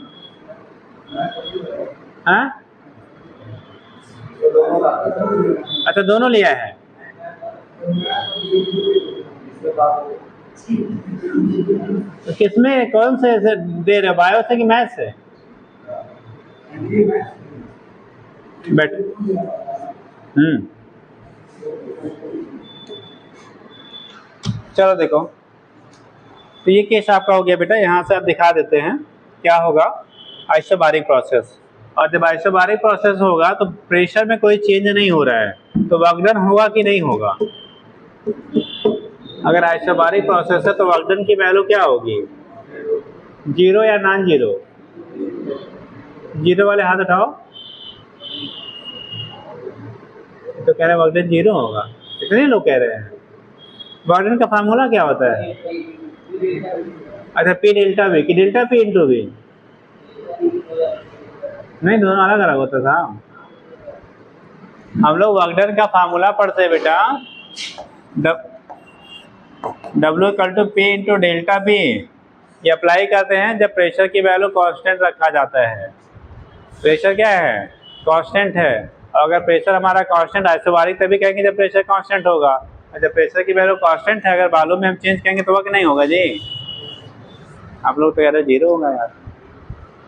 हाँ, अच्छा, दोनों लिया है। तो किसमें, कौन से दे रहे, बायो से कि मैथ से? बैठ। चलो देखो, तो ये केस आपका हो गया बेटा, यहाँ से आप दिखा देते हैं क्या होगा, आइसोबारिक प्रोसेस। और जब आइसोबारिक प्रोसेस होगा तो प्रेशर में कोई चेंज नहीं हो रहा है, तो वर्क डन होगा कि नहीं होगा? अगर आइसोबारिक प्रोसेस है तो वर्क डन की वैल्यू क्या होगी, जीरो या नॉन जीरो? जीरो वाले हाथ उठाओ। तो कह रहे हैं वर्क डन जीरो होगा, इतने लोग कह रहे हैं। वर्क डन का फार्मूला क्या होता है? अच्छा, पी डेल्टा वी की डेल्टा पी इंटू वी, नहीं दोनों अलग अलग होता था। हम लोग वर्क डन का फार्मूला पढ़ते हैं बेटा, W equal to P into delta P, ये अप्लाई करते हैं जब प्रेशर की वैल्यू कांस्टेंट रखा जाता है। प्रेशर क्या है, कांस्टेंट है, और अगर प्रेशर हमारा कांस्टेंट, आइसोबारिक तभी कहेंगे जब प्रेशर कांस्टेंट होगा, और जब प्रेशर की वैल्यू कांस्टेंट है, अगर वॉल्यूम में हम चेंज करेंगे तो वर्क नहीं होगा जी। आप लोग तो कह रहे जीरो होगा यार।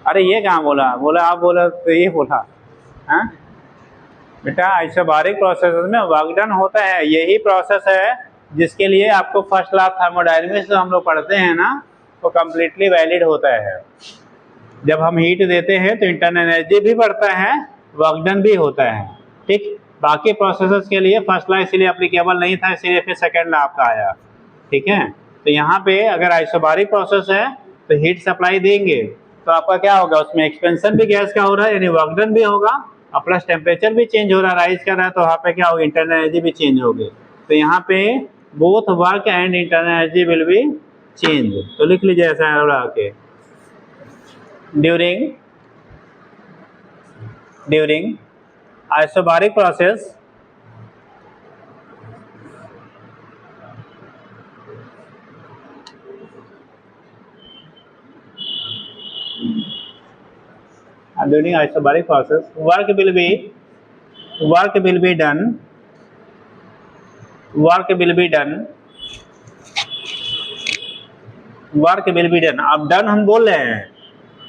अरे ये कहाँ बोला, बोला आप बोला तो ये बोला। हाँ बेटा, आइसोबारिक प्रोसेस में वर्क डन होता है, यही प्रोसेस है जिसके लिए आपको फर्स्ट लॉ थर्मोडायनेमिक्स जो हम लोग पढ़ते हैं ना, वो कम्प्लीटली वैलिड होता है। जब हम हीट देते हैं तो इंटरनल एनर्जी भी बढ़ता है, वर्क डन भी होता है। ठीक, बाकी प्रोसेसेस के लिए फर्स्ट लॉ इसलिए एप्लीकेबल नहीं था, इसलिए फिर सेकेंड लॉ आपका आया। ठीक है, तो यहाँ पे अगर आइसोबारिक प्रोसेस है तो हीट सप्लाई देंगे तो आपका क्या होगा, उसमें एक्सपेंशन भी गैस का हो रहा है, यानी वर्क डन भी होगा, और प्लस टेम्परेचर भी चेंज हो रहा है, राइज कर रहा है, तो वहाँ पे क्या होगा, इंटरनल एनर्जी भी चेंज होगी। तो यहाँ पे both work and internal energy will be change. तो लिख लीजिए ऐसा उड़ा के, during isobaric process during isobaric process work will be done। अब डन हम बोल रहे हैं,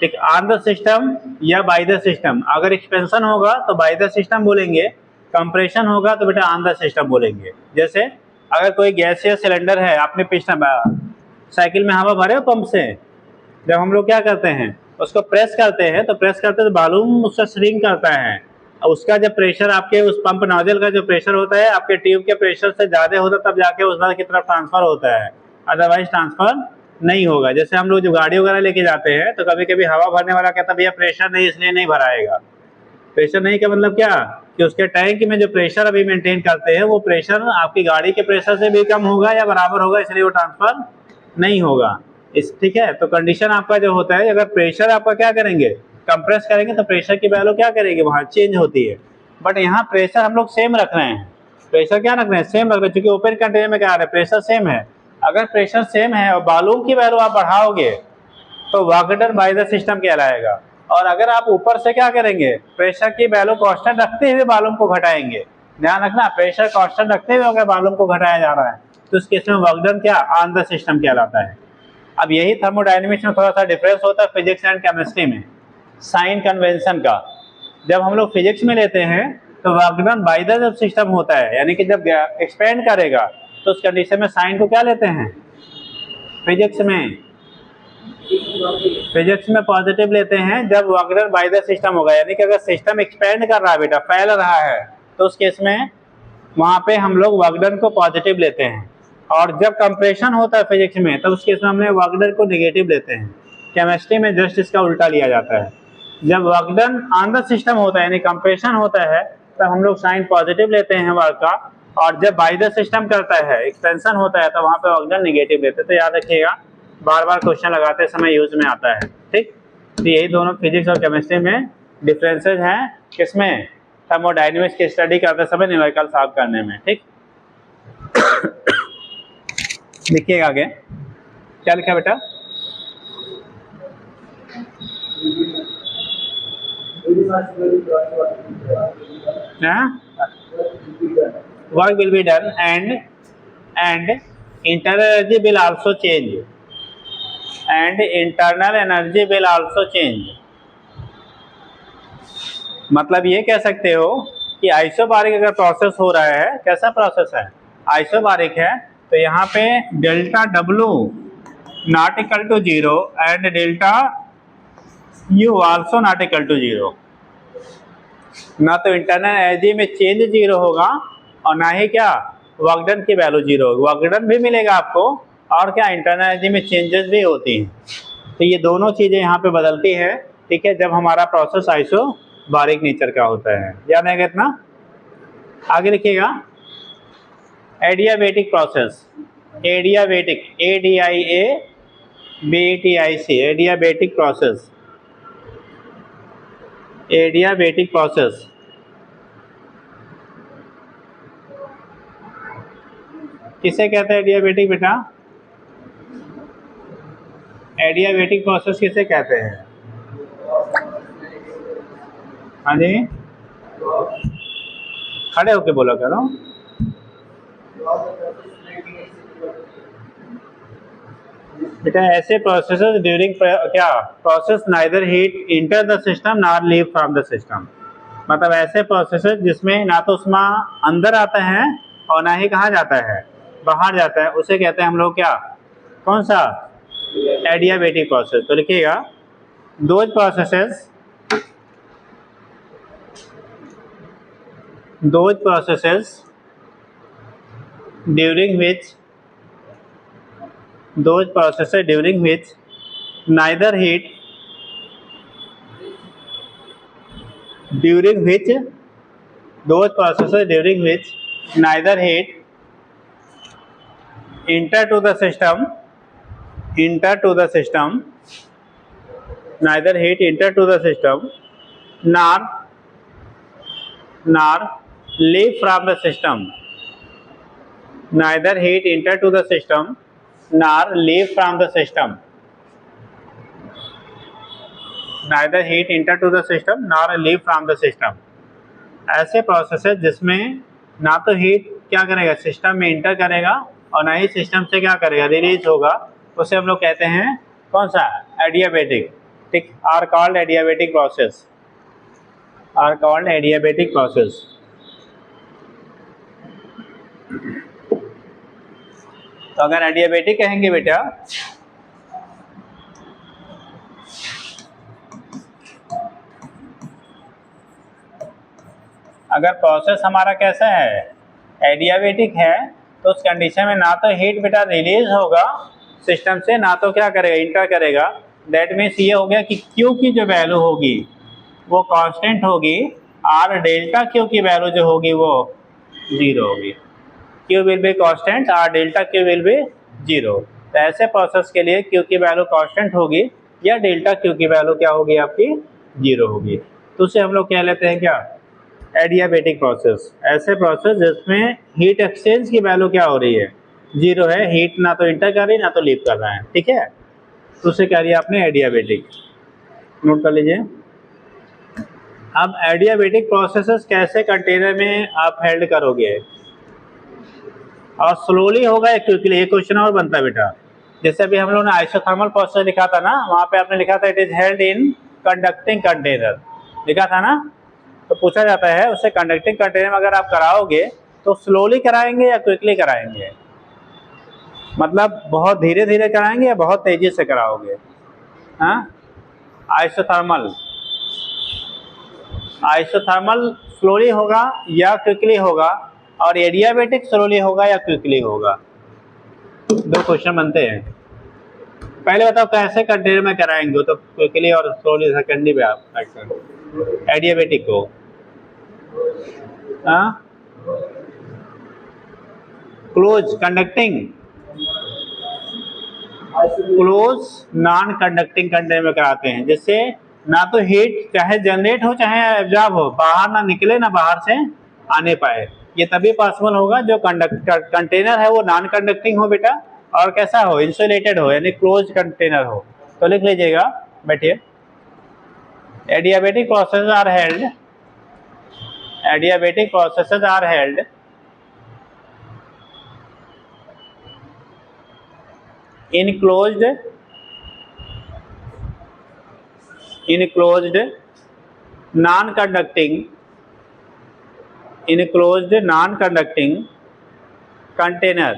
ठीक, ऑन द सिस्टम या बाय द सिस्टम। अगर एक्सपेंशन होगा तो बाय द सिस्टम बोलेंगे, कंप्रेशन होगा तो बेटा ऑन द सिस्टम बोलेंगे। जैसे अगर कोई गैस या सिलेंडर है, आपने पिस्टन साइकिल में हवा भरे हो पंप से, जब हम लोग क्या करते हैं, उसको प्रेस करते हैं, तो प्रेस करते तो वॉल्यूम उसका श्रिंक करता है, और उसका जब प्रेशर आपके उस पंप नोजल का जो प्रेशर होता है आपके ट्यूब के प्रेशर से ज़्यादा होता है, तब जाके उस की तरफ ट्रांसफर होता है, अदरवाइज ट्रांसफर नहीं होगा। जैसे हम लोग जो गाड़ी वगैरह लेके जाते हैं तो कभी कभी हवा भरने वाला कहता है भैया प्रेशर नहीं, इसलिए नहीं भराएगा। प्रेशर नहीं का मतलब क्या, कि उसके टैंक में जो प्रेशर अभी मेंटेन करते हैं वो प्रेशर आपकी गाड़ी के प्रेशर से भी कम होगा या बराबर होगा, इसलिए वो ट्रांसफर नहीं होगा। ठीक है, तो कंडीशन आपका जो होता है, अगर प्रेशर आपका क्या करेंगे, कंप्रेस करेंगे, तो प्रेशर की वैल्यू क्या करेगी, वहाँ चेंज होती है। बट यहाँ प्रेशर हम लोग सेम रख रहे हैं, प्रेशर क्या रख रहे हैं, सेम रख रहे हैं, क्योंकि ओपन कंटेनर में क्या आ रहा है, प्रेशर सेम है। अगर प्रेशर सेम है और वॉल्यूम की वैल्यू आप बढ़ाओगे तो work done by the system कहलाएगा। और अगर आप ऊपर से क्या करेंगे, प्रेशर की वैल्यू कांस्टेंट रखते हुए वॉल्यूम को घटाएंगे, ध्यान रखना, प्रेशर कांस्टेंट रखते हुए अगर वॉल्यूम को घटाया जा रहा है तो उस केस में वर्क डन क्या, ऑन द सिस्टम कहलाता है। अब यही थर्मोडायनेमिक्स में थोड़ा सा डिफरेंस होता है फिजिक्स एंड केमिस्ट्री में, साइन कन्वेंशन का। जब हम लोग फिजिक्स में लेते हैं तो वर्क डन बाय द जब सिस्टम होता है, यानी कि जब एक्सपेंड करेगा तो उस कंडीशन में साइन को क्या लेते हैं, फिजिक्स में पॉजिटिव लेते हैं जब work done by the system होगा। यानी कि अगर सिस्टम एक्सपेंड कर रहा है बेटा, फैल रहा है, तो उस केस में वहाँ पे हम लोग वर्क डन को पॉजिटिव लेते हैं। और जब कंप्रेशन होता है फिजिक्स में, तब उस केस में हमने वर्क डन को नेगेटिव लेते हैं। केमिस्ट्री में जस्ट इसका उल्टा लिया जाता है। जब work done on the system होता है, यानी कंप्रेशन होता है, तब हम लोग साइन पॉजिटिव लेते हैं वर्क का, और जब बाय द सिस्टम करता है, एक्सपेंशन होता है, तो वहाँ पे वर्क डन नेगेटिव लेते हैं। तो याद रखिएगा, बार बार क्वेश्चन लगाते समय यूज में आता है। ठीक, तो यही दोनों फिजिक्स और केमिस्ट्री में डिफरेंसेज हैं, किसमें, थर्मोडायनेमिक्स की स्टडी करते समय न्यूमेरिकल सॉल्व करने में। ठीक, देखिएगा आगे क्या लिखा बेटा, work will be done and internal energy will also change, मतलब ये कह सकते हो कि आइसोबारिक अगर प्रोसेस हो रहा है, कैसा प्रोसेस है, आइसोबारिक है, तो यहाँ पे delta W not equal to 0 and delta U also not equal to 0। ना तो इंटरनल एनर्जी में चेंज 0 होगा और ना ही क्या वर्क डन की वैल्यू 0 होगी। वर्क डन भी मिलेगा आपको और क्या इंटरनल एनर्जी में चेंजेस भी होती हैं। तो ये दोनों चीज़ें यहाँ पे बदलती है, ठीक है, जब हमारा प्रोसेस आइसोबारिक नेचर का होता है। याद है कितना? आगे लिखिएगा adiabatic process, adiabatic ADIABATIC adiabatic process, adiabatic process किसे कहते हैं एडियाबेटिक बेटा? एडियाबेटिक प्रोसेस किसे कहते हैं? हाँ जी, खड़े होके बोला करो। बेटा ऐसे प्रोसेसेस ड्यूरिंग क्या process neither heat enter the system nor leave from the system. मतलब ऐसे प्रोसेसेस जिसमें ना तो उसमें अंदर आता है और ना ही कहाँ जाता है, बाहर जाता है, उसे कहते हैं हम लोग क्या, कौन सा? Adiabatic process. तो लिखिएगा those processes during which neither heat enter to the system nor leave from the system, neither heat enter to the system nor leave from the system, neither heat enter to the system nor leave from the system। ऐसे प्रोसेस है जिसमें ना तो हीट क्या करेगा, सिस्टम में इंटर करेगा और ना ही सिस्टम से क्या करेगा, रिलीज होगा, उसे हम लोग कहते हैं कौन सा? एडियाबेटिक। ठीक, are called adiabatic process, are called adiabatic process. तो अगर एडियाबेटिक कहेंगे बेटा अगर प्रोसेस हमारा कैसा है, एडियाबेटिक है, तो उस कंडीशन में ना तो हीट बेटा रिलीज होगा सिस्टम से, ना तो क्या करेगा, इंटर करेगा। दैट मीन्स ये हो गया कि क्यू की जो वैल्यू होगी वो कांस्टेंट होगी और डेल्टा क्यू की वैल्यू जो होगी वो 0 होगी। क्यू विल बी कांस्टेंट और डेल्टा क्यू विल बी 0। तो ऐसे प्रोसेस के लिए क्यू की वैल्यू कांस्टेंट होगी या डेल्टा क्यू की वैल्यू क्या होगी, आपकी 0 होगी। तो उसे हम लोग कह लेते हैं क्या, एडियाबेटिक प्रोसेस। ऐसे प्रोसेस जिसमें हीट एक्सचेंज की वैल्यू क्या हो रही है, 0 है, हीट ना तो इंटर कर रही ना तो लीव कर रहा है, ठीक है, तो उसे कह दिया आपने एडियाबेटिक। नोट कर लीजिए। अब एडियाबेटिक प्रोसेसेस कैसे कंटेनर में आप हेल्ड करोगे, और स्लोली होगा या क्विकली, एक क्वेश्चन और बनता है बेटा। जैसे अभी हम लोगों ने आइसोथर्मल प्रोसेस लिखा था ना, वहाँ पे आपने लिखा था it is held in conducting container, लिखा था ना। तो पूछा जाता है उसे कंडक्टिंग कंटेनर में अगर आप कराओगे तो स्लोली कराएंगे या क्विकली कराएंगे, मतलब बहुत धीरे धीरे कराएंगे या बहुत तेजी से कराओगे? हाँ, आइसोथर्मल स्लोली होगा या क्विकली होगा, और एडियाबेटिक स्लोली होगा या क्विकली होगा? दो क्वेश्चन बनते हैं। पहले बताओ कैसे कंटेनर में कराएंगे, तो क्विकली और स्लोली सेकेंडरी पे आप एडियाबेटिक को। Close conducting, close non conducting container में कराते हैं, जिससे ना तो हीट चाहे जनरेट हो चाहे एब्जॉर्ब हो, बाहर ना निकले ना बाहर से आने पाए। ये तभी पॉसिबल होगा जो कंटेनर है वो नॉन कंडक्टिंग हो बेटा, और कैसा हो, इंसुलेटेड हो, यानी क्लोज कंटेनर हो। तो लिख लीजिएगा, बैठिए। Adiabatic processes are held, adiabatic processes are held in closed non-conducting container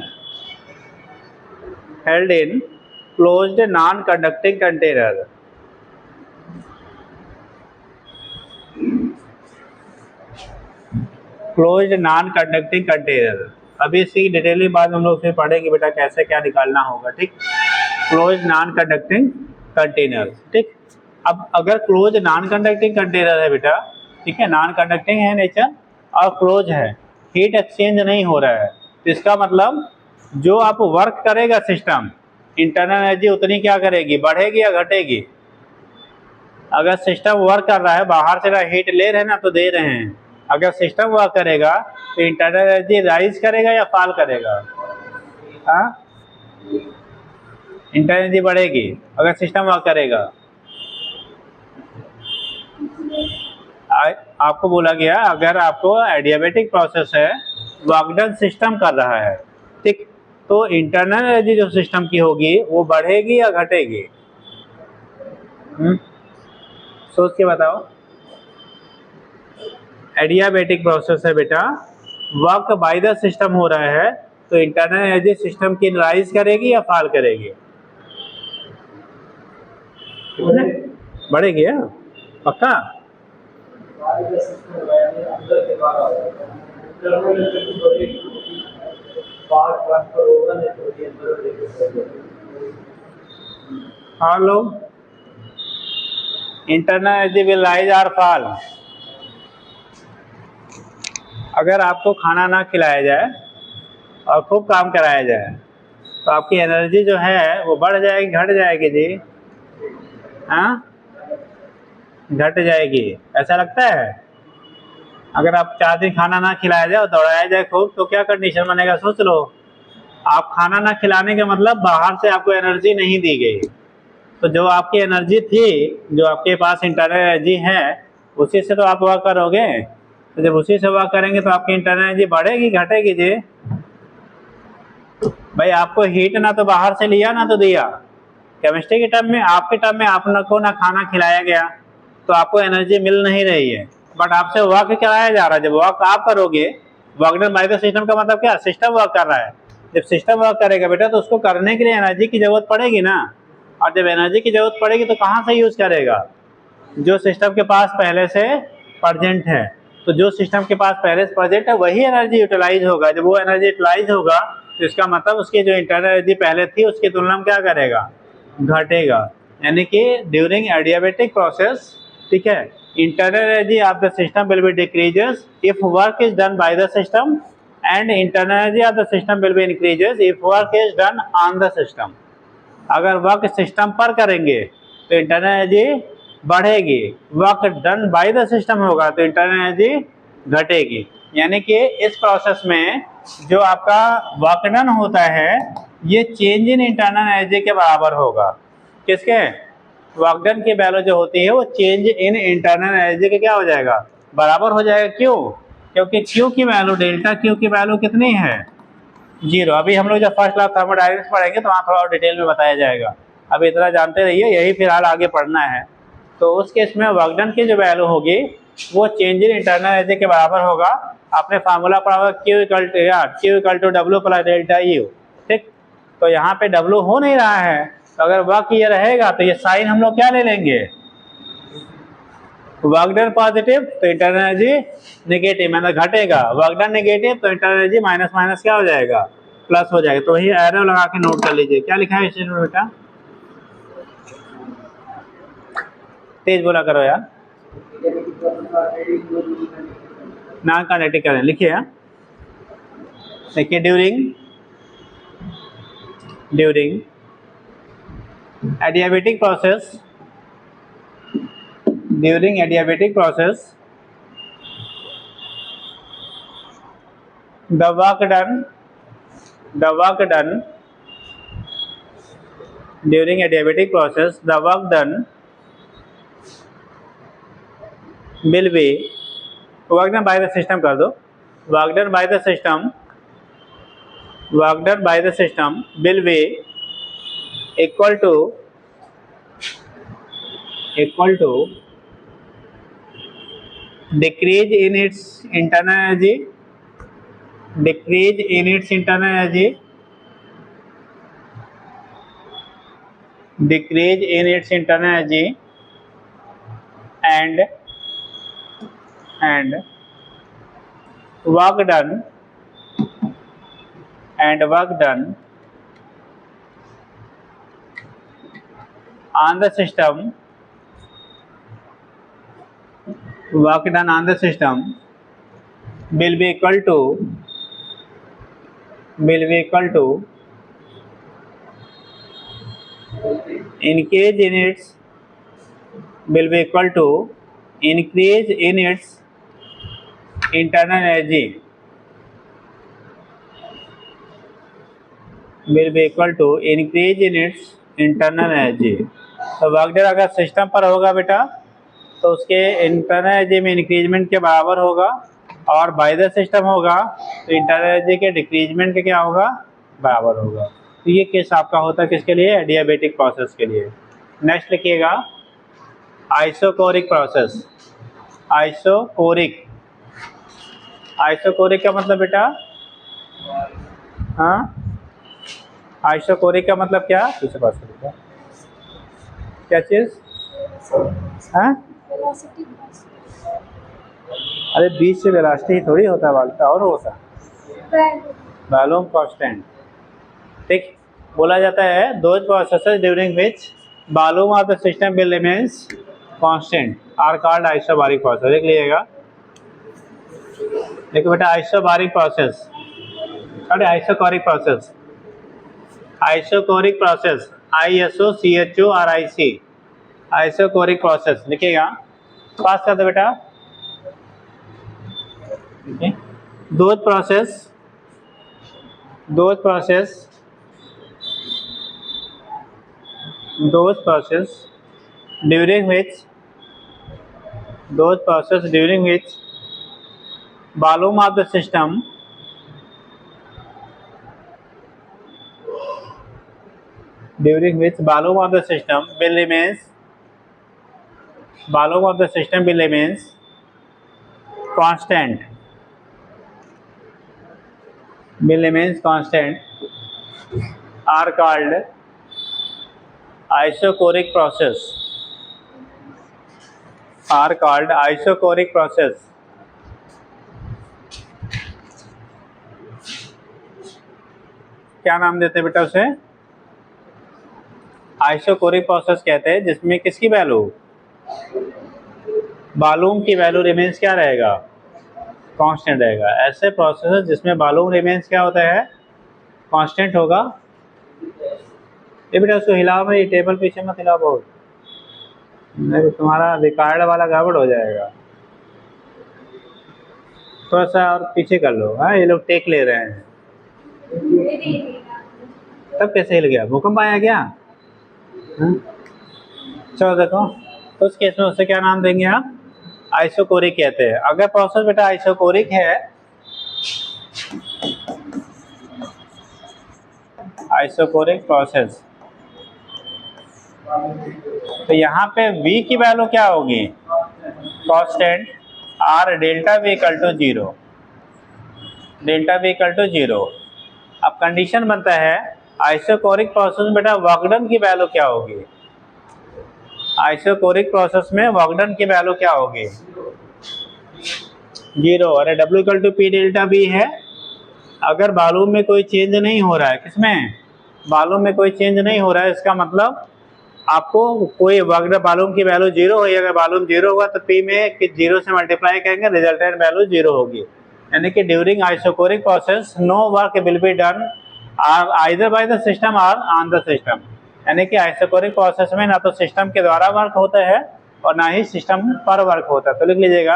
held in closed non conducting container. Closed non conducting container, अभी इसकी डिटेल बाद हम लोग फिर पढ़ेंगे बेटा कैसे क्या निकालना होगा, ठीक। क्लोज्ड नॉन कंडक्टिंग कंटेनर, ठीक। अब अगर क्लोज नॉन कंडक्टिंग कंटेनर है बेटा, ठीक है, नॉन कंडक्टिंग है नेचर और क्लोज है, हीट एक्सचेंज नहीं हो रहा है, तो इसका मतलब जो आप वर्क करेगा सिस्टम, इंटरनल एनर्जी उतनी क्या करेगी, बढ़ेगी या घटेगी। अगर सिस्टम वर्क कर रहा है, बाहर से हीट ले रहे हैं ना तो दे रहे हैं, अगर सिस्टम वर्क करेगा तो इंटरनल एनर्जी राइज करेगा या फॉल करेगा, हाँ, इंटरनल एनर्जी बढ़ेगी अगर सिस्टम वर्क करेगा। आपको बोला गया अगर आपको एडियाबेटिक प्रोसेस है, वर्क डन सिस्टम कर रहा है, ठीक, तो इंटरनल एनर्जी जो सिस्टम की होगी वो बढ़ेगी या घटेगी, सोच के बताओ। एडियाबेटिक प्रोसेस है बेटा, वर्क बाय द सिस्टम हो रहा है, तो इंटरनल एनर्जी सिस्टम की राइज करेगी या फॉल करेगी, बढ़ेगी है पक्का। हाँ लोग, इंटरनल एनर्जी विल राइज और फॉल। अगर आपको खाना ना खिलाया जाए और खूब काम कराया जाए तो आपकी एनर्जी जो है वो बढ़ जाएगी घट जाएगी जी, हाँ, घट जाएगी, ऐसा लगता है। अगर आप 4 दिन खाना ना खिलाया जाए और दौड़ाया जाए खूब तो क्या कंडीशन बनेगा, सोच लो। आप खाना ना खिलाने का मतलब बाहर से आपको एनर्जी नहीं दी गई, तो जो आपकी एनर्जी थी, जो आपके पास इंटरनल एनर्जी है, उसी से तो आप वर्क करोगे, तो जब उसी से वर्क करेंगे तो आपकी इंटरनल एनर्जी बढ़ेगी घटेगी जी। भाई आपको हीट ना तो बाहर से लिया ना तो दिया, केमिस्ट्री के टर्म में, आपके टर्म में आपको ना खाना खिलाया गया तो आपको एनर्जी मिल नहीं रही है, बट आपसे वर्क कराया जा रहा है। जब वर्क आप करोगे, work done by the system का मतलब क्या, सिस्टम वर्क कर रहा है। जब सिस्टम वर्क करेगा बेटा तो उसको करने के लिए एनर्जी की जरूरत पड़ेगी ना, और जब एनर्जी की जरूरत पड़ेगी तो कहाँ से यूज करेगा, जो सिस्टम के पास पहले से प्रेजेंट है। तो जो सिस्टम के पास पहले से प्रेजेंट है वही एनर्जी यूटिलाइज होगा। जब वो एनर्जी यूटिलाइज होगा तो इसका मतलब उसकी जो इंटरनल एनर्जी पहले थी उसकी तुलना में क्या करेगा, घटेगा। यानी कि ड्यूरिंग एडियाबेटिक प्रोसेस, ठीक है, internal energy of the system will be decreases if work is done by the system and internal energy of the system will be increases if work is done on the system. अगर वर्क सिस्टम पर करेंगे तो इंटरनल एनर्जी बढ़ेगी, work done by the system होगा तो इंटरनल एनर्जी घटेगी। यानी कि इस प्रोसेस में जो आपका वर्क डन होता है ये चेंज इन इंटरनल एनर्जी के बराबर होगा। किसके, वर्क डन की वैल्यू जो होती है वो चेंज इन इंटरनल एनर्जी के क्या हो जाएगा, बराबर हो जाएगा। क्यों, क्योंकि क्यू की वैल्यू, डेल्टा क्यू की वैल्यू कितनी है, 0। अभी हम लोग जब फर्स्ट क्लास थर्मोडायनेमिक्स पढ़ेंगे तो वहाँ थोड़ा और डिटेल में बताया जाएगा, अभी इतना जानते रहिए, यही फिलहाल आगे पढ़ना है। तो उस केस में वर्क डन की जो वैल्यू होगी वो चेंज इन इंटरनल एनर्जी के बराबर होगा। आपने फार्मूला पढ़ा होगा Q equal to W plus delta U, ठीक। तो यहाँ पे W हो नहीं रहा है, तो अगर वर्क ये रहेगा तो ये साइन हम लोग क्या ले लेंगे, वर्क डन पॉजिटिव तो इंटरनल एनर्जी नेगेटिव, मतलब घटेगा, वर्क डन नेगेटिव तो इंटरनल एनर्जी माइनस माइनस क्या हो जाएगा, प्लस हो जाएगा। तो वही एरो लगा के नोट कर लीजिए। क्या लिखा है इसमें बेटा, तेज बोला करो यार, नॉन काइनेटिक करें, लिखिए। देखिए during adiabatic process, during adiabatic process the work done during adiabatic process, the work done will be, work done by the system कर दो, work done by the system will be equal to decrease in its internal energy decrease in its internal energy and work done on the system will be equal to increase in its internal energy तो वर्क डन अगर सिस्टम पर होगा बेटा तो उसके इंटरनल एनर्जी में इंक्रीजमेंट के बराबर होगा, और बाय द सिस्टम होगा तो इंटरनल एनर्जी के डिक्रीजमेंट के क्या होगा, बराबर होगा। तो ये केस आपका होता है किसके लिए, एडियाबेटिक प्रोसेस के लिए। नेक्स्ट लिखिएगा आइसोकोरिक प्रोसेस। आइसोकोरिक का मतलब बेटा, हाँ आइसोकोरिक का मतलब क्या, किसके पास है क्या चीज, हाँ अरे बीच से वेलोसिटी थोड़ी होता है वाल्टा, और होता है वॉल्यूम कांस्टेंट। ठीक, बोला जाता है those processes during which volume of the system will remains constant are called isobaric process. लिख लीजिएगा, देखो बेटा आइसोबारिक प्रोसेस, अरे isochoric process, ISOCHORIC, isochoric process लिखिएगा, पास कर दो बेटा। Those process during which volume of the system will remains constant are called isochoric process, क्या नाम देते हैं बेटा उसे, आइसोकोरिक प्रोसेस कहते हैं, जिसमें किसकी वैल्यू, वॉल्यूम की वैल्यू रिमेन्स क्या रहेगा, कांस्टेंट रहेगा। ऐसे प्रोसेस जिसमें वॉल्यूम रिमेन्स क्या होता है, कांस्टेंट होगा। ये बेटा उसको हिलाओ, में ये टेबल पीछे मत हिलाओ बहुत, नहीं तो तुम्हारा रिकॉर्ड वाला गड़बड़ हो जाएगा। थोड़ा सा और पीछे कर लो, हाँ ये लोग टेक ले रहे हैं। तब कैसे हिल गया, भूकंप आया क्या, चलो देखो, तो उस केस में उससे क्या नाम देंगे आप, आइसोकोरिक कहते हैं। अगर प्रोसेस बेटा आइसोकोरिक है, आइसोकोरिक प्रोसेस, तो यहाँ पे V की वैल्यू क्या होगी, कांस्टेंट, और delta V equal to zero. अब कंडीशन बनता है आइसोकोरिक प्रोसेस में बेटा वर्क डन की वैल्यू क्या होगी, आइसोकोरिक प्रोसेस में वर्क डन की वैल्यू क्या होगी, जीरो। अरे W equal to P delta V है। अगर वॉल्यूम में कोई चेंज नहीं हो रहा है, किसमें, वॉल्यूम में कोई चेंज नहीं हो रहा है, इसका मतलब आपको कोई वॉल्यूम की वैल्यू जीरो हुई। अगर वॉल्यूम जीरो हुआ तो P में जीरो से मल्टीप्लाई करेंगे, रिजल्टेंट वैल्यू जीरो होगी। यानी कि during isochoric process no work will be done either by the system और ऑन द सिस्टम। यानी कि आइसोकोरिक प्रोसेस में ना तो सिस्टम के द्वारा वर्क होता है और ना ही सिस्टम पर वर्क होता है। तो लिख लीजिएगा,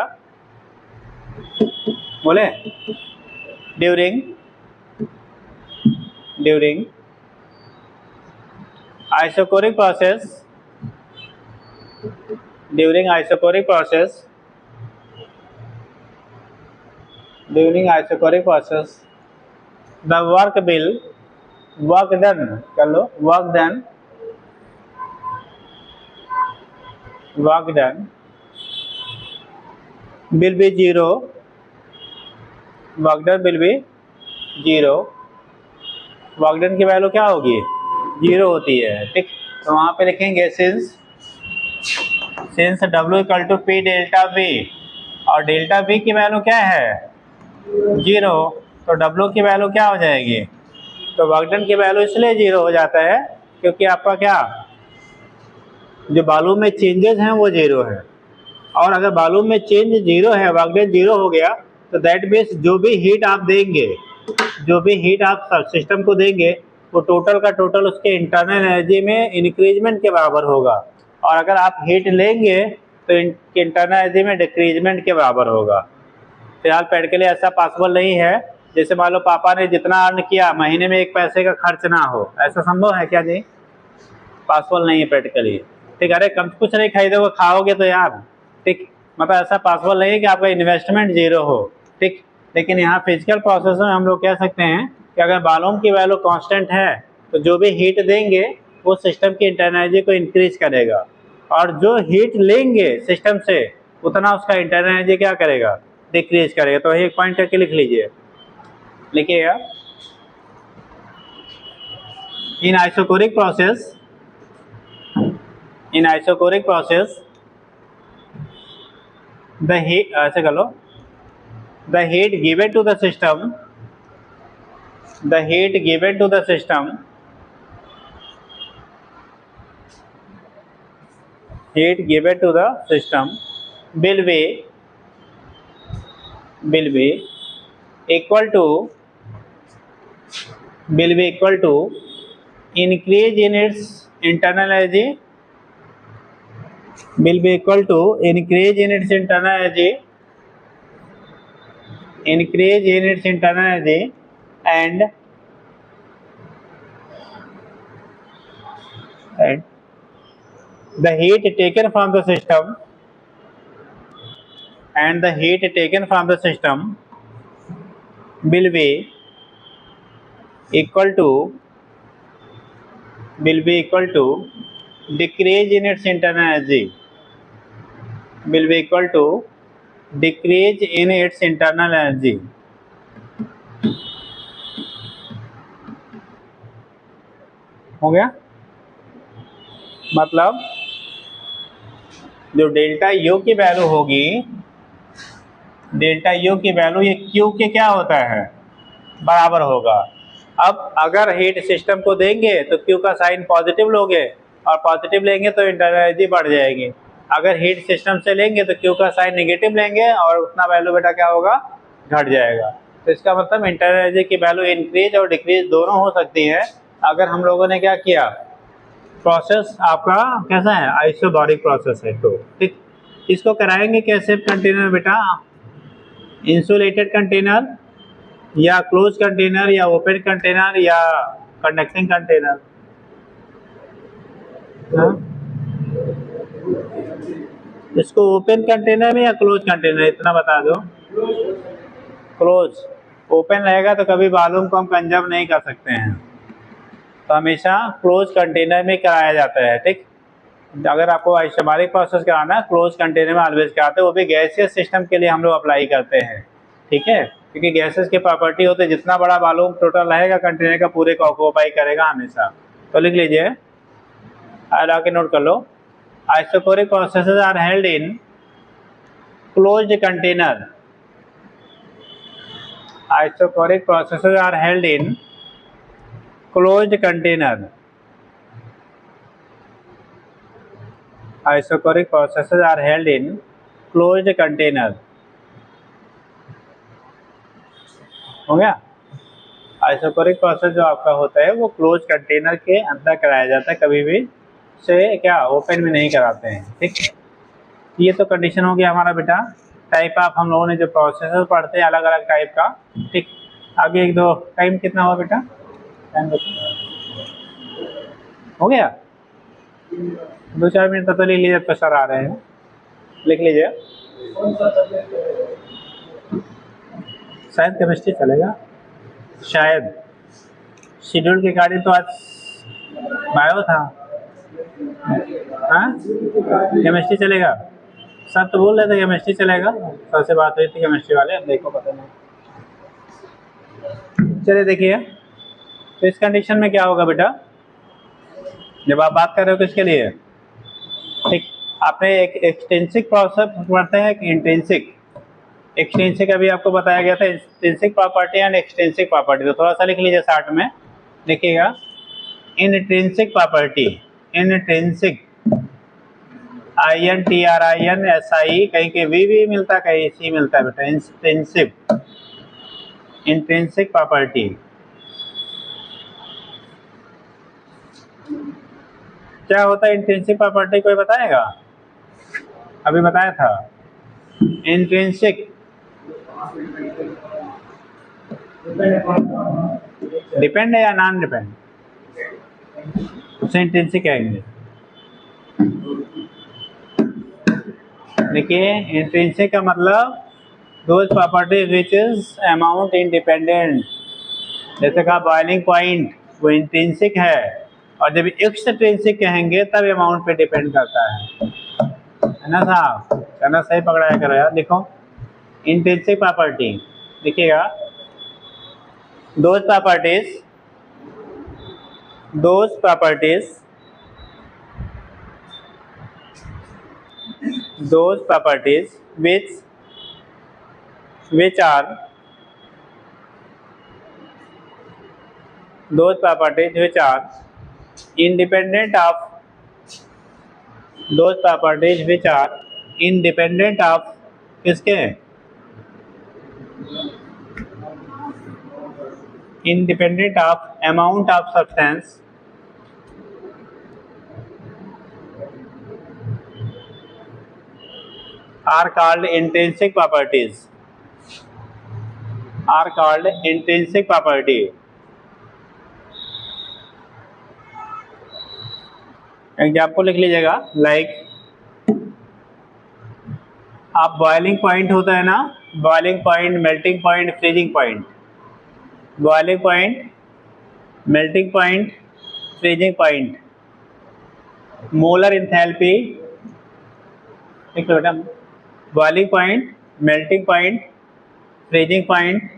बोले during isochoric process, the work done कर लो, work done will be zero, work done will be zero, work done की वैल्यू क्या होगी, जीरो होती है। ठीक, तो वहाँ पे लिखेंगे since W equal to P delta V, और डेल्टा V की वैल्यू क्या है 0, तो W की वैल्यू क्या हो जाएगी, तो वर्क डन की वैल्यू इसलिए 0 हो जाता है क्योंकि आपका क्या जो वॉल्यूम में चेंजेस हैं वो 0 है, और अगर वॉल्यूम में चेंज 0 है, वर्क डन 0 हो गया, तो दैट मीन्स जो भी हीट आप देंगे, जो भी हीट आप सिस्टम को देंगे वो टोटल का टोटल उसके इंटरनल एनर्जी में इंक्रीजमेंट के बराबर होगा, और अगर आप हीट लेंगे तो इंटरनल एनर्जी में डिक्रीजमेंट के बराबर होगा। फिलहाल प्रैक्टिकली ऐसा पॉसिबल नहीं है, जैसे मान लो पापा ने जितना अर्न किया महीने में 1 पैसे का खर्च ना हो, ऐसा संभव है क्या जी? पॉसिबल नहीं है प्रैक्टिकली। ठीक, अरे कम कुछ नहीं खरीदोगे खाओगे तो यार, ठीक, मतलब ऐसा पॉसिबल नहीं है कि आपका इन्वेस्टमेंट 0 हो। ठीक, लेकिन यहाँ फिजिकल प्रोसेस में हम लोग कह सकते हैं कि अगर वॉल्यूम की वैल्यू कांस्टेंट है तो जो भी हीट देंगे वो सिस्टम की इंटरनल एनर्जी को इंक्रीज करेगा, और जो हीट लेंगे सिस्टम से उतना उसका इंटरनल एनर्जी क्या करेगा, डिक्रीज करेगा। तो एक पॉइंट करके लिख लीजिए, लिखिएगा, in isochoric process the heat ऐसे कर लो, the heat given to the system will be equal to increase in its internal energy, will be equal to increase in its internal energy and the heat taken from the system will be equal to decrease in its internal energy, हो गया। मतलब जो डेल्टा यू की वैल्यू होगी, डेल्टा यू की वैल्यू ये क्यू के क्या होता है, बराबर होगा। अब अगर हीट सिस्टम को देंगे तो क्यू का साइन पॉजिटिव लोगे, और पॉजिटिव लेंगे तो इंटरनल एनर्जी बढ़ जाएगी। अगर हीट सिस्टम से लेंगे तो क्यू का साइन नेगेटिव लेंगे और उतना वैल्यू बेटा क्या होगा, घट जाएगा। तो इसका मतलब इंटरनल एनर्जी की वैल्यू इंक्रीज और डिक्रीज दोनों हो सकती है अगर हम लोगों ने क्या किया, प्रोसेस आपका कैसा है, आइसोबैरिक प्रोसेस है। तो ठीक, इसको कराएंगे कैसे कंटेनर बेटा, इंसुलेटेड कंटेनर या क्लोज कंटेनर या ओपन कंटेनर या कंडक्टिंग कंटेनर, इसको ओपन कंटेनर में या क्लोज कंटेनर, इतना बता दो। क्लोज, ओपन रहेगा तो कभी वॉल्यूम को हम कंजर्व नहीं कर सकते हैं, तो हमेशा क्लोज कंटेनर में कराया जाता है। ठीक, अगर आपको आइसोबैरिक प्रोसेस कराना है क्लोज कंटेनर में ऑलवेज कराते हैं, वो भी गैसियस सिस्टम के लिए हम लोग अप्लाई करते हैं। ठीक है, क्योंकि गैसेस की प्रॉपर्टी होते हैं जितना बड़ा वॉल्यूम टोटल रहेगा कंटेनर का पूरे को ऑक्यूपाई करेगा हमेशा। तो लिख लीजिए, आके नोट कर लो, isochoric processes are held in closed container, isochoric processes are held in closed container, isochoric processes are held in closed container. हो गया, आइसोकोरिक प्रोसेस जो आपका होता है वो क्लोज कंटेनर के अंदर कराया जाता है, कभी भी से क्या ओपन में नहीं कराते हैं। ठीक, ये तो कंडीशन हो गया हमारा बेटा टाइप ऑफ, हम लोगों ने जो प्रोसेसर पढ़ते हैं अलग अलग टाइप का। ठीक, आगे एक दो, टाइम कितना हुआ बेटा, टाइम हो गया, 2-4 मिनट तो लिख लीजिए, तो सर आ रहे हैं, लिख लीजिए। शायद केमिस्ट्री चलेगा, शायद शेड्यूल के गाड़ी तो आज बायो था, हाँ केमिस्ट्री चलेगा, सर तो बोल रहे थे केमिस्ट्री चलेगा, सर से बात हुई थी केमिस्ट्री वाले, अब देखो पता नहीं। चलिए देखिए, तो इस कंडीशन में क्या होगा बेटा, जब आप बात कर रहे हो किसके लिए, ठीक। आपने एक एक्सटेंसिक प्रोसेस पढ़ते हैं कि इंट्रिंसिक। एक्सटेंसिक अभी आपको बताया गया था, intrinsic property and extrinsic property. तो थोड़ा सा लिख लीजिए साथ में, लिखिएगा इंट्रिंसिक प्रॉपर्टी, इंट्रिंसिक INTRINSI, कहीं के वी मिलता है, कहीं सी मिलता है बेटा। इंट्रिंसिक, इंट्रिंसिक प्रॉपर्टी क्या होता है? इंट्रिंसिक प्रॉपर्टी कोई बताएगा? अभी बताया था इंट्रिंसिक डिपेंड है या नॉन डिपेंड, उसे इंट्रिंसिक कहेंगे। देखिए इंट्रिंसिक का मतलब those property which is amount independent. जैसे कहा बॉइलिंग पॉइंट, वो इंट्रिंसिक है, और जब एक्सट्रिंसिक कहेंगे तब अमाउंट पे डिपेंड करता है ना साहब? कहना सही पकड़ाया करो यार। देखो इंट्रिंसिक प्रॉपर्टी, देखिएगा those properties which are independent of किसके? independent of amount of substance are called intrinsic properties, are called intrinsic property। Example लिख लीजिएगा, लाइक आप बॉइलिंग पॉइंट होता है ना, boiling point, melting point, freezing point. Boiling point, melting point, freezing point, molar enthalpy, ठीक है बेटा। Boiling point, melting point, freezing point,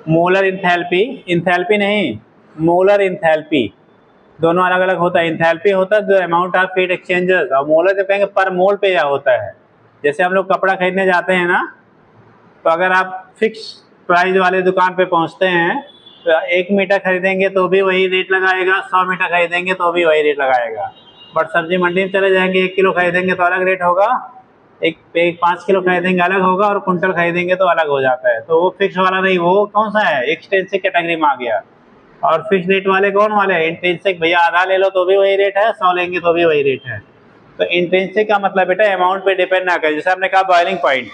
molar enthalpy, enthalpy नहीं मोलर इंथैल्पी, दोनों अलग अलग होता है। इंथैल्पी होता है जो अमाउंट ऑफ हीट एक्सचेंजेस, और मोलर जब कहेंगे पर मोल पे या होता है। जैसे हम लोग कपड़ा खरीदने जाते हैं ना, तो अगर आप फिक्स प्राइस वाले दुकान पे पहुंचते हैं तो 1 मीटर खरीदेंगे तो भी वही रेट लगाएगा, 100 मीटर खरीदेंगे तो भी वही रेट लगाएगा। बट सब्जी मंडी में चले जाएंगे, 1 किलो खरीदेंगे तो अलग रेट होगा, एक 5 किलो खरीदेंगे अलग होगा, और कुंटल खरीदेंगे तो अलग हो जाता है। तो वो फिक्स वाला नहीं, वो कौन सा है? एक्सटेंसिक कैटेगरी में आ गया। और फिक्स रेट वाले कौन वाले? इंट्रिंसिक। भैया आधा ले लो तो भी वही रेट है, 100 लेंगे तो भी वही रेट है। तो इंट्रिंसिक का मतलब बेटा अमाउंट पे डिपेंड ना करे। जैसे आपने कहा बॉइलिंग पॉइंट,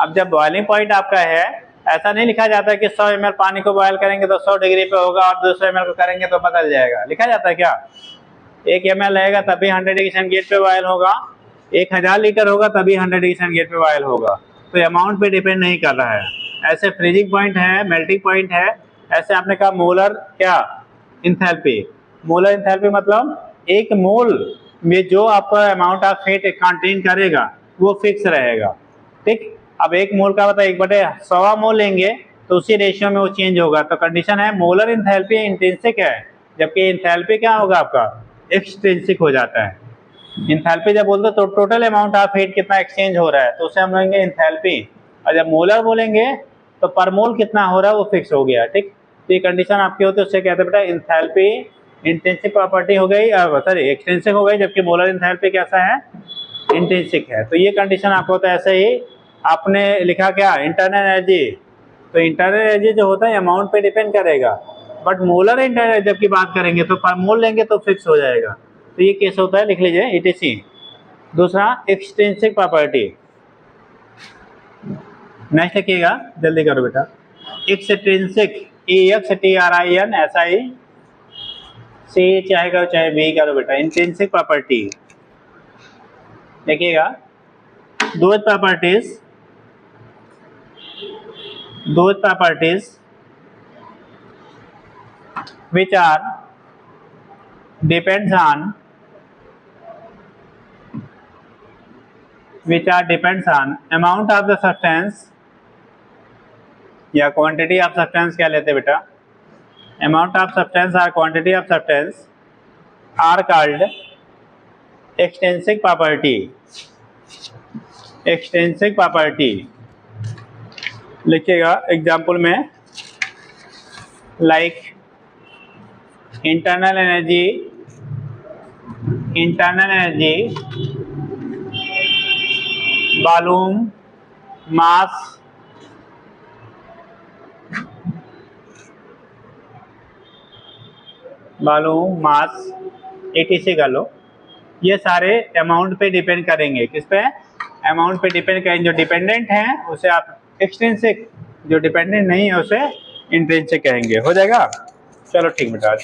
अब जब बॉइलिंग पॉइंट आपका है, ऐसा नहीं लिखा जाता है कि 100 ml पानी को बॉयल करेंगे तो 100 डिग्री पे होगा, और 200 ml को करेंगे तो बदल जाएगा। लिखा जाता है क्या? 1 ml रहेगा तभी 100 डिग्री सेंटीग्रेड पे बॉयल होगा, 1000 लीटर होगा तभी 100 डिग्री सेंटीग्रेड पे बॉयल होगा। तो अमाउंट पे डिपेंड नहीं कर रहा है। ऐसे फ्रीजिंग पॉइंट है, मेल्टिंग पॉइंट है। ऐसे आपने कहा मोलर क्या? इंथैल्पी। मोलर इंथैल्पी मतलब एक मोल में जो आपका अमाउंट ऑफ हीट कंटेन करेगा वो फिक्स रहेगा, ठीक। अब 1 मोल का मतलब 1/100 मोल लेंगे तो उसी रेशियो में वो चेंज होगा। तो कंडीशन है मोलर इंथैल्पी इंट्रिंसिक है, जबकि इंथैल्पी क्या होगा आपका? एक्सट्रिंसिक हो जाता है। इंथैल्पी जब बोलते तो टोटल अमाउंट ऑफ हीट कितना एक्सचेंज हो रहा है, तो उसे हम लेंगे इंथैल्पी। और जब मोलर बोलेंगे तो पर मोल कितना हो रहा है वो फिक्स हो गया, ठीक। तो ये कंडीशन आपकी होती है, उससे कहते हैं बेटा इंथैल्पी इंट्रिंसिक प्रॉपर्टी हो गई, सॉरी एक्सट्रिंसिक हो गई, जबकि मोलर इंथैल्पी कैसा है? इंट्रिंसिक है। तो ये कंडीशन आपको होता है। ऐसे ही आपने लिखा क्या? Internal energy. तो इंटरनल एनर्जी जो होता है अमाउंट पे डिपेंड करेगा, बट मोलर इंटरनल जब की बात करेंगे तो पर मोल लेंगे तो फिक्स हो जाएगा। तो ये केस होता है, लिख लीजिए ETC। दूसरा एक्सट्रिंसिक प्रॉपर्टी, नेक्स्ट लिखिएगा, जल्दी करो बेटा। एक्सट्रिंसिक, EXTRINSI, C चाहे करो चाहे B करो बेटा। इंट्रिंसिक प्रॉपर्टी देखिएगा, दो properties which are depends on amount of the substance या quantity of substance क्या लेते बेटा? amount of substance or quantity of substance are called extensive property. Extensive property लिखिएगा एग्जाम्पल में, like internal energy, volume, mass, etc कर लो। ये सारे अमाउंट पे डिपेंड करेंगे। किस पे? अमाउंट पे डिपेंड करेंगे। जो डिपेंडेंट हैं उसे आप एक्सटेंसिक, जो डिपेंडेंट नहीं है उसे इंट्रिंसिक कहेंगे। हो जाएगा? चलो ठीक बेटा।